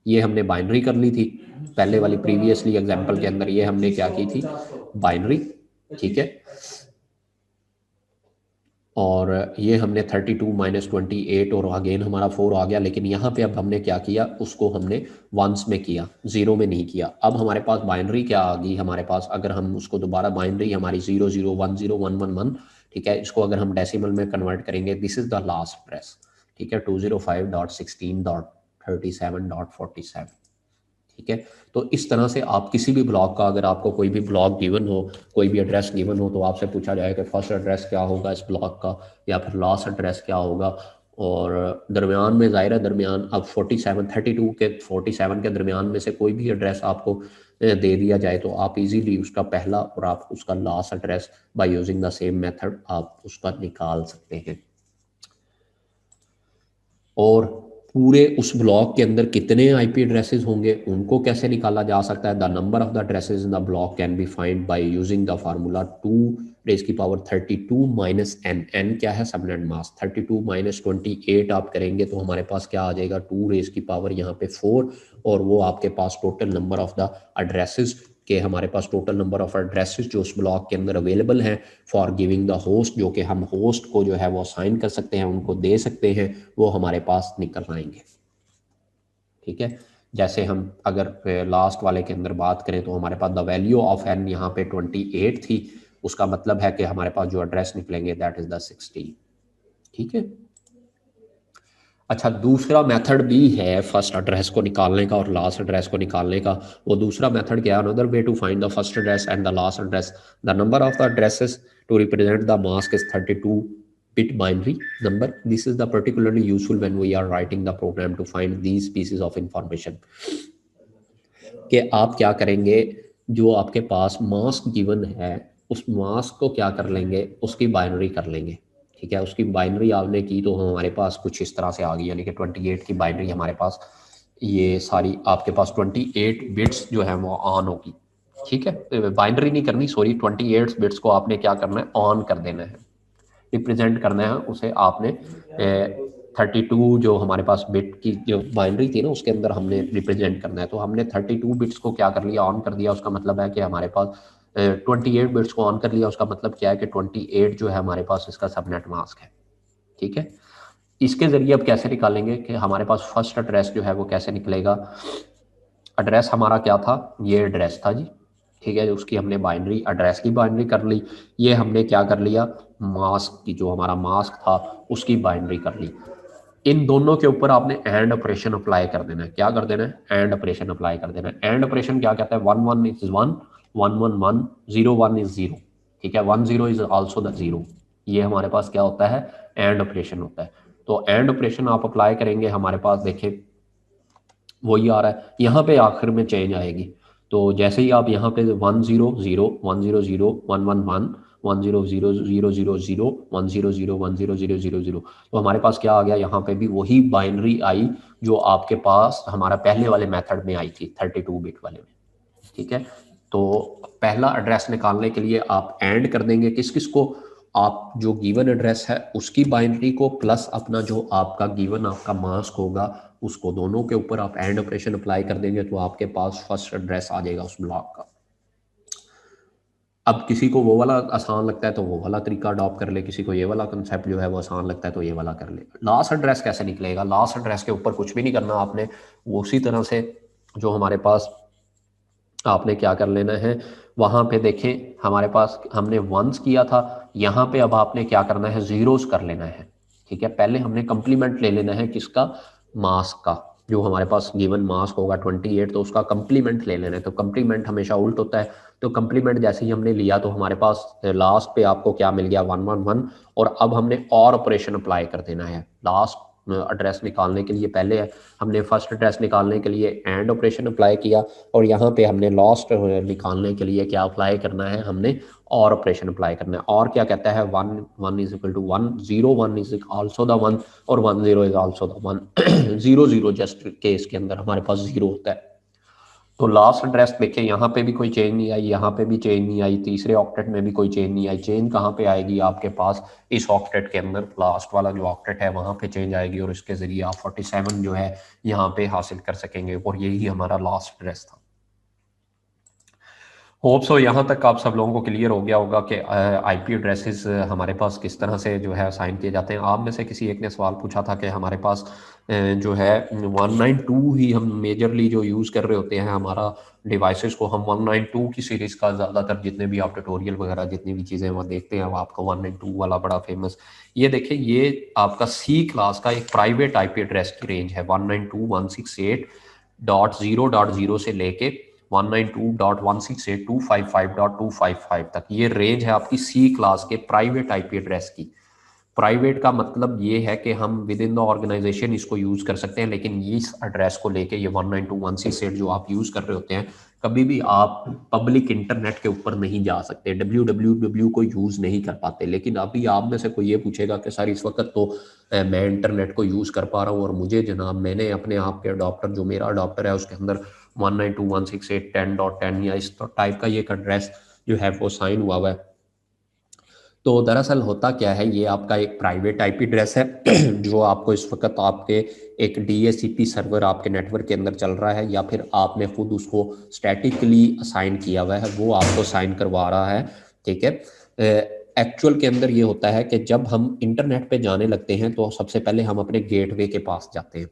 ये हमने बाइनरी कर ली थी पहले वाली प्रीवियसली एग्जाम्पल के अंदर, ये हमने क्या की थी बाइनरी। ठीक है, और ये हमने 32 माइनस 28 और अगेन हमारा 4 आ गया, लेकिन यहाँ पे अब हमने क्या किया, उसको हमने वंस में किया, जीरो में नहीं किया। अब हमारे पास बाइनरी क्या आ गई हमारे पास, अगर हम उसको दोबारा बाइनरी हमारी 00101111, ठीक है, इसको अगर हम डेसिमल में कन्वर्ट करेंगे, this is the last address. ठीक है, 205.16.37.47। ठीक है, तो इस तरह से आप किसी भी ब्लॉक का, अगर आपको कोई भी ब्लॉक गिवन हो, कोई भी एड्रेस गिवन हो, तो आपसे पूछा जाए कि फर्स्ट एड्रेस क्या होगा इस ब्लॉक का या फिर लास्ट एड्रेस क्या होगा, और दरमियान में ज़ाहिर है दरमियान अब 32 के 47 के दरमियान में से कोई भी एड्रेस आपको दे दिया जाए तो आप इजीली उसका पहला और आप उसका last address bye using the same method आप उसका निकाल सकते हैं। और पूरे उस ब्लॉक के अंदर कितने आईपी एड्रेसेस होंगे उनको कैसे निकाला जा सकता है। The number of the addresses in the block can be find by using the formula 2⁻32 minus N. N क्या है, सबनेट मास्क। 32 माइनस 28 आप करेंगे तो हमारे पास क्या आ जाएगा 2⁻, यहाँ पे 4, और वो आपके पास total number of the addresses के, हमारे पास टोटल नंबर ऑफ एड्रेसेस जो उस ब्लॉक के अंदर अवेलेबल हैं फॉर गिविंग द होस्ट, जो कि हम होस्ट को जो है वो असाइन कर सकते हैं, उनको दे सकते हैं, वो हमारे पास निकल आएंगे। ठीक है, जैसे हम अगर लास्ट वाले के अंदर बात करें तो हमारे पास द वैल्यू ऑफ एन यहाँ पे 28 थी, उसका मतलब है कि हमारे पास जो एड्रेस निकलेंगे दैट इज द 16। ठीक है, अच्छा दूसरा मेथड भी है फर्स्ट एड्रेस को निकालने का और लास्ट एड्रेस को निकालने का। वो दूसरा मेथड क्या है, another way to find the first address and the last address, the number of the addresses to represent the mask is 32 bit binary number. This is the particularly useful when we are writing the program to find these pieces of information. कि आप क्या करेंगे, जो आपके पास mask given है उस mask को क्या कर लेंगे, उसकी बाइनरी कर लेंगे। ठीक है, उसकी बाइनरी आपने की तो हमारे पास कुछ इस तरह से आ गई, यानी कि 28 की बाइनरी हमारे पास, ये सारी आपके पास 28 बिट्स जो है वो ऑन होगी। ठीक है, बाइनरी नहीं करनी, सॉरी, 28 बिट्स को आपने क्या करना है, ऑन कर देना है, रिप्रेजेंट करना है उसे आपने 32 जो हमारे पास बिट की जो बाइनरी थी ना उसके अंदर हमने रिप्रेजेंट करना है। तो हमने 32 बिट्स को क्या कर लिया, ऑन कर दिया। उसका मतलब है कि हमारे पास 28 बिट्स को ऑन कर लिया, उसका मतलब क्या है कि 28 जो है हमारे पास इसका सबनेट मास्क है। ठीक है, इसके जरिए अब कैसे निकालेंगे कि हमारे पास फर्स्ट एड्रेस जो है वो कैसे निकलेगा। एड्रेस हमारा क्या था, ये एड्रेस था जी। ठीक है, उसकी हमने बाइनरी, एड्रेस की बाइनरी कर ली। ये हमने क्या कर लिया, मास्क की, जो हमारा मास्क था उसकी बाइनरी कर ली। इन दोनों के ऊपर आपने एंड ऑपरेशन अप्लाई कर देना है। क्या कर देना है, एंड ऑपरेशन अप्लाई कर देना है। एंड ऑपरेशन क्या कहता है, 1 1 इज 1, 1 1 1, 0 1 इज 0। ठीक है, 1 0 इज आल्सो द 0। ये हमारे पास क्या होता है, एंड ऑपरेशन होता है। तो एंड ऑपरेशन आप अप्लाई करेंगे, हमारे पास देखें वही आ रहा है, यहाँ पे आखिर में चेंज आएगी। तो जैसे ही आप यहाँ पे 1 0 0 1 0 0 1 1 1 1 0 0 0 0 0 1 0 0 1 0 0 0 0, तो हमारे पास क्या आ गया, यहाँ पे भी वही बाइनरी आई जो आपके पास हमारा पहले वाले मेथड में आई थी 32 बिट वाले में। ठीक है, तो पहला एड्रेस निकालने के लिए आप एंड कर देंगे किस किस को, आप जो गिवन एड्रेस है उसकी बाइनरी को प्लस अपना जो आपका गिवन आपका मास्क होगा उसको, दोनों के ऊपर आप एंड ऑपरेशन अप्लाई कर देंगे तो आपके पास फर्स्ट एड्रेस आ जाएगा उस ब्लॉक का। अब किसी को वो वाला आसान लगता है तो वो वाला तरीका अडॉप्ट कर ले, किसी को ये वाला कंसेप्ट जो है वो आसान लगता है तो ये वाला कर ले। लास्ट एड्रेस कैसे निकलेगा, लास्ट एड्रेस के ऊपर कुछ भी नहीं करना आपने, वो उसी तरह से जो हमारे पास आपने क्या कर लेना है, वहां पे देखें हमारे पास हमने वंस किया था, यहाँ पे अब आपने क्या करना है, जीरोस कर लेना है। ठीक है, पहले हमने कंप्लीमेंट ले लेना है किसका, मास्क का, जो हमारे पास गिवन मास्क होगा 28, तो उसका कंप्लीमेंट ले लेना है। तो कंप्लीमेंट हमेशा उल्ट होता है, तो कंप्लीमेंट जैसे ही हमने लिया तो हमारे पास लास्ट पे आपको क्या मिल गया 111, और अब हमने और ऑपरेशन अप्लाई कर देना है लास्ट एड्रेस निकालने के लिए। पहले हमने फर्स्ट एड्रेस निकालने के लिए एंड ऑपरेशन अप्लाई किया, और यहाँ पे हमने लास्ट निकालने के लिए क्या अप्लाई करना है, हमने और ऑपरेशन अप्लाई करना है। और क्या कहता है, 1 1 0 1 इज आल्सो द 1 और 1 0 is also the 1। 0 0 just case के अंदर हमारे पास 0 होता है। तो लास्ट एड्रेस देखिए, यहाँ पे भी कोई चेंज नहीं आई, यहाँ पे भी चेंज नहीं आई, तीसरे ऑक्टेट में भी कोई चेंज नहीं आई। चेंज कहाँ पे आएगी आपके पास, इस ऑक्टेट के अंदर लास्ट वाला जो ऑक्टेट है वहाँ पे चेंज आएगी, और इसके जरिए आप 47 जो है यहाँ पे हासिल कर सकेंगे। और यही हमारा लास्ट एड्रेस था। होप सो यहाँ तक आप सब लोगों को क्लियर हो गया होगा कि आईपी एड्रेसेस हमारे पास किस तरह से जो है असाइन किए जाते हैं। आप में से किसी एक ने सवाल पूछा था कि हमारे पास जो है 192 ही हम मेजरली जो यूज़ कर रहे होते हैं हमारा डिवाइसेस को, हम 192 की सीरीज़ का ज़्यादातर जितने भी आप ट्यूटोरियल वगैरह जितनी भी चीज़ें वो देखते हैं वो आपका 192 वाला बड़ा फेमस। ये देखिए, ये आपका सी क्लास का एक प्राइवेट आईपी एड्रेस की रेंज है, 192.168.0.0 से लेके 192.168.255.255 तक। ये रेंज है आपकी सी क्लास के प्राइवेट आईपी एड्रेस की। प्राइवेट का मतलब ये है कि हम विद इन द ऑर्गेनाइजेशन इसको यूज कर सकते हैं, लेकिन इस एड्रेस को लेके ये 192.168 जो आप यूज कर रहे होते हैं, कभी भी आप पब्लिक इंटरनेट के ऊपर नहीं जा सकते, www को यूज नहीं कर पाते। लेकिन अभी आप में से कोई ये पूछेगा कि सर इस वक्त तो मैं इंटरनेट को यूज कर पा रहा हूँ, और मुझे जनाब मैंने अपने आप के अडॉप्टर जो मेरा अडॉप्टर है उसके अंदर 192.168.10.10 या इस टाइप का ये एड्रेस जो है वो साइन हुआ हुआ है। तो दरअसल होता क्या है, ये आपका एक प्राइवेट आईपी एड्रेस है जो आपको इस वक्त आपके एक डीएचसीपी सर्वर आपके नेटवर्क के अंदर चल रहा है, या फिर आपने खुद उसको स्टैटिकली असाइन किया हुआ है, वो आपको साइन करवा रहा है। ठीक है, एक्चुअल के अंदर ये होता है कि जब हम इंटरनेट पे जाने लगते हैं तो सबसे पहले हम अपने गेटवे के पास जाते हैं।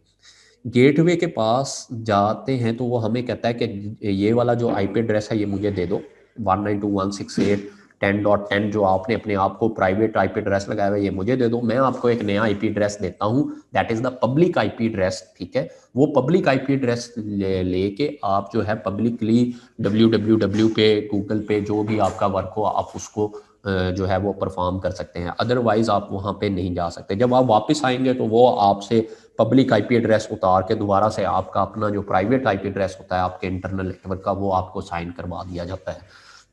गेटवे के पास जाते हैं तो वो हमें कहता है कि ये वाला जो आईपी एड्रेस है ये मुझे दे दो, 192.168.10.10 जो आपने अपने आप को प्राइवेट आईपी एड्रेस लगाया हुआ है ये मुझे दे दो। मैं आपको एक नया आईपी एड्रेस देता हूँ, that is the public IP address. ठीक है, वो पब्लिक आईपी एड्रेस लेके आप जो है पब्लिकली www पे, गूगल पे जो भी आपका वर्क हो आप उसको जो है वो परफॉर्म कर सकते हैं। अदरवाइज आप वहाँ पे नहीं जा सकते। जब आप वापस आएंगे तो वो आपसे पब्लिक आईपी एड्रेस उतार के दोबारा से आपका अपना जो प्राइवेट आईपी एड्रेस होता है आपके इंटरनल नेटवर्क का, वो आपको साइन करवा दिया जाता है।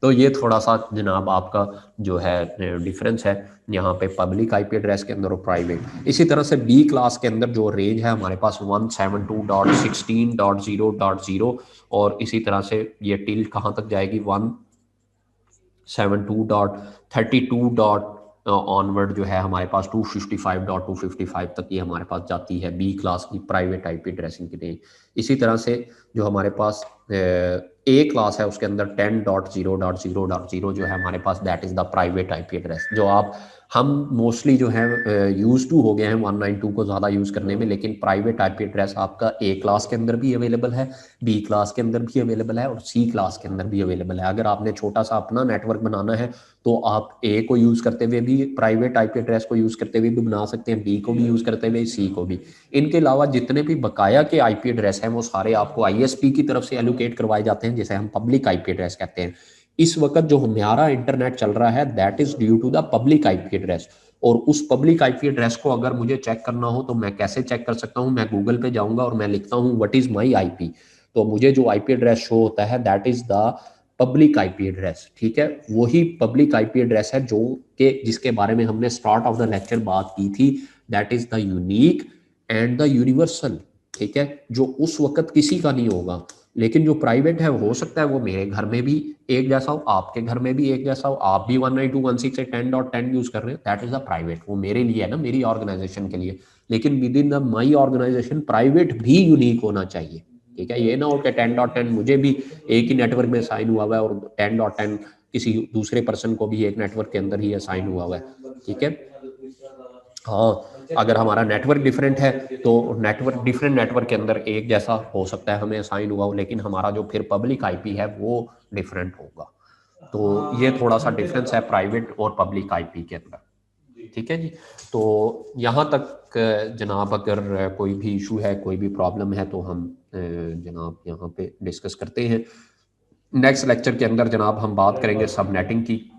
तो ये थोड़ा सा जनाब आपका जो है डिफरेंस है यहाँ पे पब्लिक आईपी एड्रेस के अंदर और प्राइवेट। इसी तरह से बी क्लास के अंदर जो रेंज है हमारे पास 172.16.0.0, और इसी तरह से ये टिल कहाँ तक जाएगी, 172.32. ऑनवर्ड जो है हमारे पास 255.255 तक ये हमारे पास जाती है बी क्लास की प्राइवेट आईपी एड्रेसिंग की रेंज। इसी तरह से जो हमारे पास ए क्लास है उसके अंदर 10.0.0.0 जो है हमारे पास, that is the private IP address. जो आप हम मोस्टली जो है यूज टू हो गए हैं 192 को ज़्यादा यूज़ करने में, लेकिन प्राइवेट आईपी एड्रेस आपका ए क्लास के अंदर भी अवेलेबल है, बी क्लास के अंदर भी अवेलेबल है, और सी क्लास के अंदर भी अवेलेबल है। अगर आपने छोटा सा अपना नेटवर्क बनाना है तो आप ए को यूज़ करते हुए भी, प्राइवेट आईपी एड्रेस को यूज़ करते हुए भी बना सकते हैं, बी को भी यूज़ करते हुए, सी को भी। इनके अलावा जितने भी बकाया के आईपी एड्रेस हैं वो सारे आपको आईएसपी की तरफ से एलोकेट करवाए जाते हैं, जिसे हम पब्लिक आईपी एड्रेस कहते हैं। इस वक्त जो हमारा इंटरनेट चल रहा है that is due to the public IP address. और उस पब्लिक आईपी एड्रेस को अगर मुझे चेक करना हो तो मैं कैसे चेक कर सकता हूं, मैं गूगल पे जाऊंगा और मैं लिखता हूं व्हाट इज माय आईपी, तो मुझे जो आईपी एड्रेस शो होता है that is the public IP address. ठीक है, वही पब्लिक आईपी एड्रेस है जो के जिसके बारे में हमने स्टार्ट ऑफ द लेक्चर बात की थी, that is the unique and the universal. ठीक है, जो उस वक्त किसी का नहीं होगा, लेकिन जो प्राइवेट है हो सकता है वो मेरे घर में भी एक जैसा हो, आपके घर में भी एक जैसा हो, आप भी 192.168.10.10 यूज कर रहे हो, दैट इज अ प्राइवेट। वो मेरे लिए है ना, मेरी ऑर्गेनाइजेशन के लिए। लेकिन within the my organization private भी यूनिक होना चाहिए। ठीक है, ये ना हो कि 10.10 मुझे भी एक ही नेटवर्क में असाइन हुआ हुआ है और 10.10 किसी दूसरे पर्सन को भी एक नेटवर्क के अंदर ही असाइन हुआ हुआ है। ठीक है, हाँ, अगर हमारा नेटवर्क डिफरेंट है तो नेटवर्क डिफरेंट नेटवर्क के अंदर एक जैसा हो सकता है हमें असाइन हुआ हो, लेकिन हमारा जो फिर पब्लिक आईपी है वो डिफरेंट होगा। तो ये थोड़ा सा डिफरेंस है प्राइवेट और पब्लिक आईपी के अंदर। ठीक है जी। तो यहाँ तक जनाब अगर कोई भी इशू है, कोई भी प्रॉब्लम है तो हम जनाब यहाँ पे डिस्कस करते हैं। नेक्स्ट लेक्चर के अंदर जनाब हम बात करेंगे सबनेटिंग की।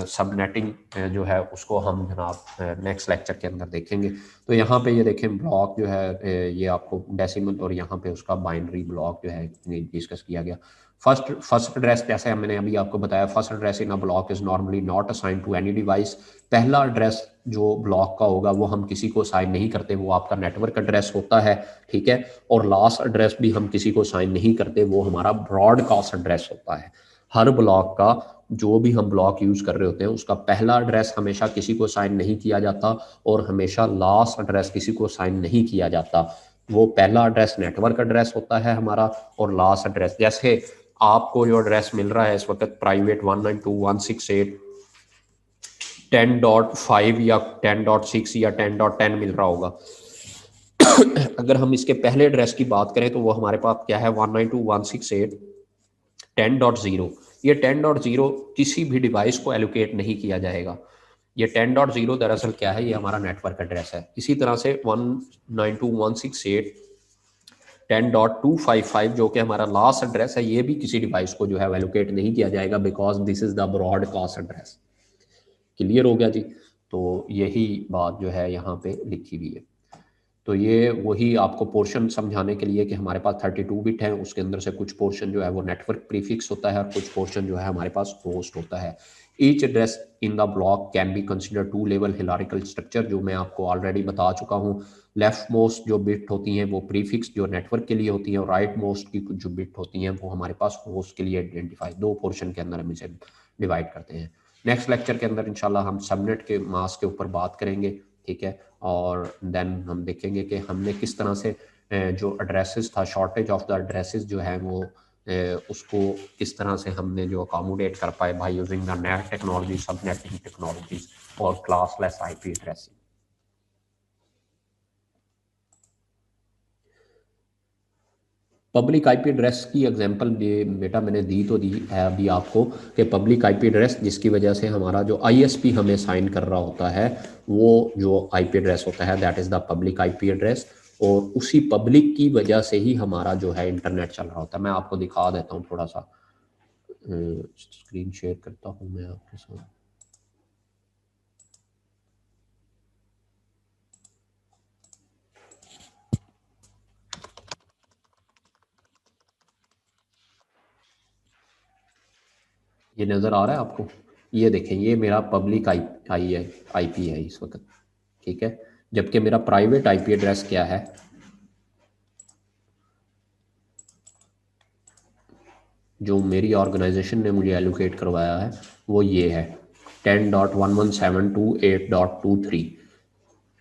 सबनेटिंग जो है उसको हम जनाब नेक्स्ट लेक्चर के अंदर देखेंगे। तो यहाँ पे ये देखें ब्लॉक जो है ये आपको डेसिमल और यहाँ पे उसका बाइनरी ब्लॉक जो है डिस्कस किया गया। फर्स्ट एड्रेस जैसे मैंने अभी आपको बताया, first address in a block is normally not assigned to any device. पहला एड्रेस जो ब्लॉक का होगा वो हम किसी को असाइन नहीं करते, वो आपका नेटवर्क एड्रेस होता है, ठीक है। और लास्ट एड्रेस भी हम किसी को असाइन नहीं करते, वो हमारा ब्रॉडकास्ट एड्रेस होता है। हर ब्लॉक का जो भी हम ब्लॉक यूज कर रहे होते हैं उसका पहला एड्रेस हमेशा किसी को असाइन नहीं किया जाता और हमेशा लास्ट एड्रेस किसी को असाइन नहीं किया जाता। वो पहला एड्रेस नेटवर्क एड्रेस होता है हमारा और लास्ट एड्रेस, जैसे आपको जो एड्रेस मिल रहा है इस वक्त प्राइवेट 192.168.10.5 या 10.6 या 10.10 मिल रहा होगा। अगर हम इसके पहले एड्रेस की बात करें तो वो हमारे पास क्या है 192.168.10.0। ये 10.0 किसी भी डिवाइस को एलोकेट नहीं किया जाएगा। ये 10.0 दरअसल क्या है, ये हमारा नेटवर्क एड्रेस है। इसी तरह से 192.168.10.255 जो कि हमारा लास्ट एड्रेस है, ये भी किसी डिवाइस को जो है एलोकेट नहीं किया जाएगा because this is the broadcast address. Clear हो गया जी। तो यही बात जो है यहाँ पे लिखी हुई है। तो ये वही आपको पोर्शन समझाने के लिए कि हमारे पास 32 बिट है, उसके अंदर से कुछ पोर्शन जो है वो नेटवर्क प्रीफिक्स होता है और कुछ पोर्शन जो है हमारे पास होस्ट होता है। Each address in the block can be consider two level hierarchical structure, जो मैं आपको ऑलरेडी बता चुका हूँ। लेफ्ट मोस्ट जो बिट होती हैं वो प्रीफिक्स जो नेटवर्क के लिए होती हैं और राइट मोस्ट की कुछ जो बिट होती हैं वो हमारे पास होस्ट के लिए आइडेंटिफाई, दो पोर्शन के अंदर हम इसे डिवाइड करते हैं। नेक्स्ट लेक्चर के अंदर इंशाल्लाह हम सबनेट के मास्क के ऊपर बात करेंगे, ठीक है। और देन हम देखेंगे कि हमने किस तरह से जो एड्रेसेस था, शॉर्टेज ऑफ द एड्रेसेस जो है वो उसको किस तरह से हमने जो अकोमोडेट कर पाए by using the NAT technology, subnetting technologies और classless IP addressing. Public IP address की एग्जांपल बेटा मैंने दी तो दी है अभी आपको कि पब्लिक आईपी एड्रेस जिसकी वजह से हमारा जो आईएसपी हमें साइन कर रहा होता है वो जो आईपी एड्रेस होता है that is the public IP address, और उसी पब्लिक की वजह से ही हमारा जो है इंटरनेट चल रहा होता है। मैं आपको दिखा देता हूँ, थोड़ा सा स्क्रीन शेयर करता हूँ मैं आपके साथ। ये नज़र आ रहा है आपको? ये देखें, ये मेरा पब्लिक आईपी है इस वक्त, ठीक है। जबकि मेरा प्राइवेट आईपी एड्रेस क्या है, जो मेरी ऑर्गेनाइजेशन ने मुझे एलोकेट करवाया है वो ये है 10.1172.8.23,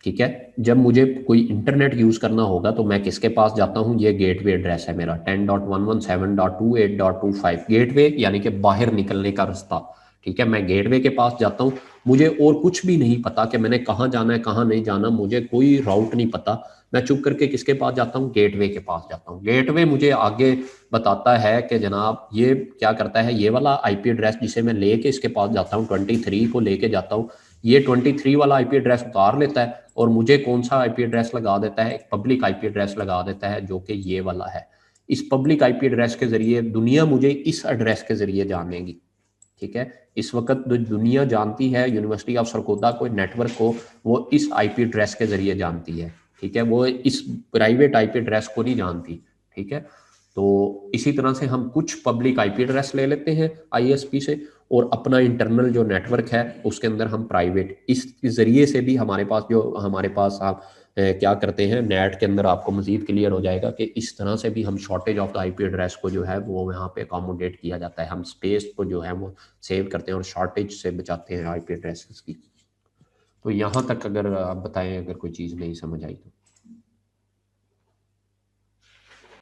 ठीक है। जब मुझे कोई इंटरनेट यूज़ करना होगा तो मैं किसके पास जाता हूँ, ये गेटवे एड्रेस है मेरा 10.1172.8.25, गेटवे यानी कि बाहर निकलने का रास्ता, ठीक है। मैं गेटवे के पास जाता हूँ, मुझे और कुछ भी नहीं पता कि मैंने कहाँ जाना है कहाँ नहीं जाना, मुझे कोई राउट नहीं पता। मैं चुप करके किसके पास जाता हूँ, गेटवे के पास जाता हूँ। गेटवे मुझे आगे बताता है कि जनाब ये क्या करता है, ये वाला आईपी एड्रेस जिसे मैं लेके इसके पास जाता हूँ 23 को लेके जाता हूँ, ये 23 वाला आईपी एड्रेस उतार लेता है और मुझे कौन सा आईपी एड्रेस लगा देता है, एक पब्लिक आईपी एड्रेस लगा देता है जो कि ये वाला है। इस पब्लिक आईपी एड्रेस के जरिए दुनिया मुझे इस एड्रेस के जरिए जानेगी, ठीक है। इस वक्त जो दुनिया जानती है यूनिवर्सिटी ऑफ सरगोदा को, नेटवर्क को, वो इस आईपी एड्रेस के जरिए जानती है, ठीक है। वो इस प्राइवेट आईपी एड्रेस को नहीं जानती, ठीक है। तो इसी तरह से हम कुछ पब्लिक आईपी एड्रेस ले लेते हैं आईएसपी से और अपना इंटरनल जो नेटवर्क है उसके अंदर हम प्राइवेट, इस जरिए से भी हमारे पास जो हमारे पास आप क्या करते हैं नेट के अंदर, आपको मजीद क्लियर हो जाएगा कि इस तरह से भी हम shortage of the IP address को जो है वो यहाँ पे अकोमोडेट किया जाता है। हम स्पेस को जो है वो सेव करते हैं और शॉर्टेज से बचाते हैं आईपी एड्रेसेस की। तो यहाँ तक अगर आप बताएं अगर कोई चीज़ नहीं समझ आई तो।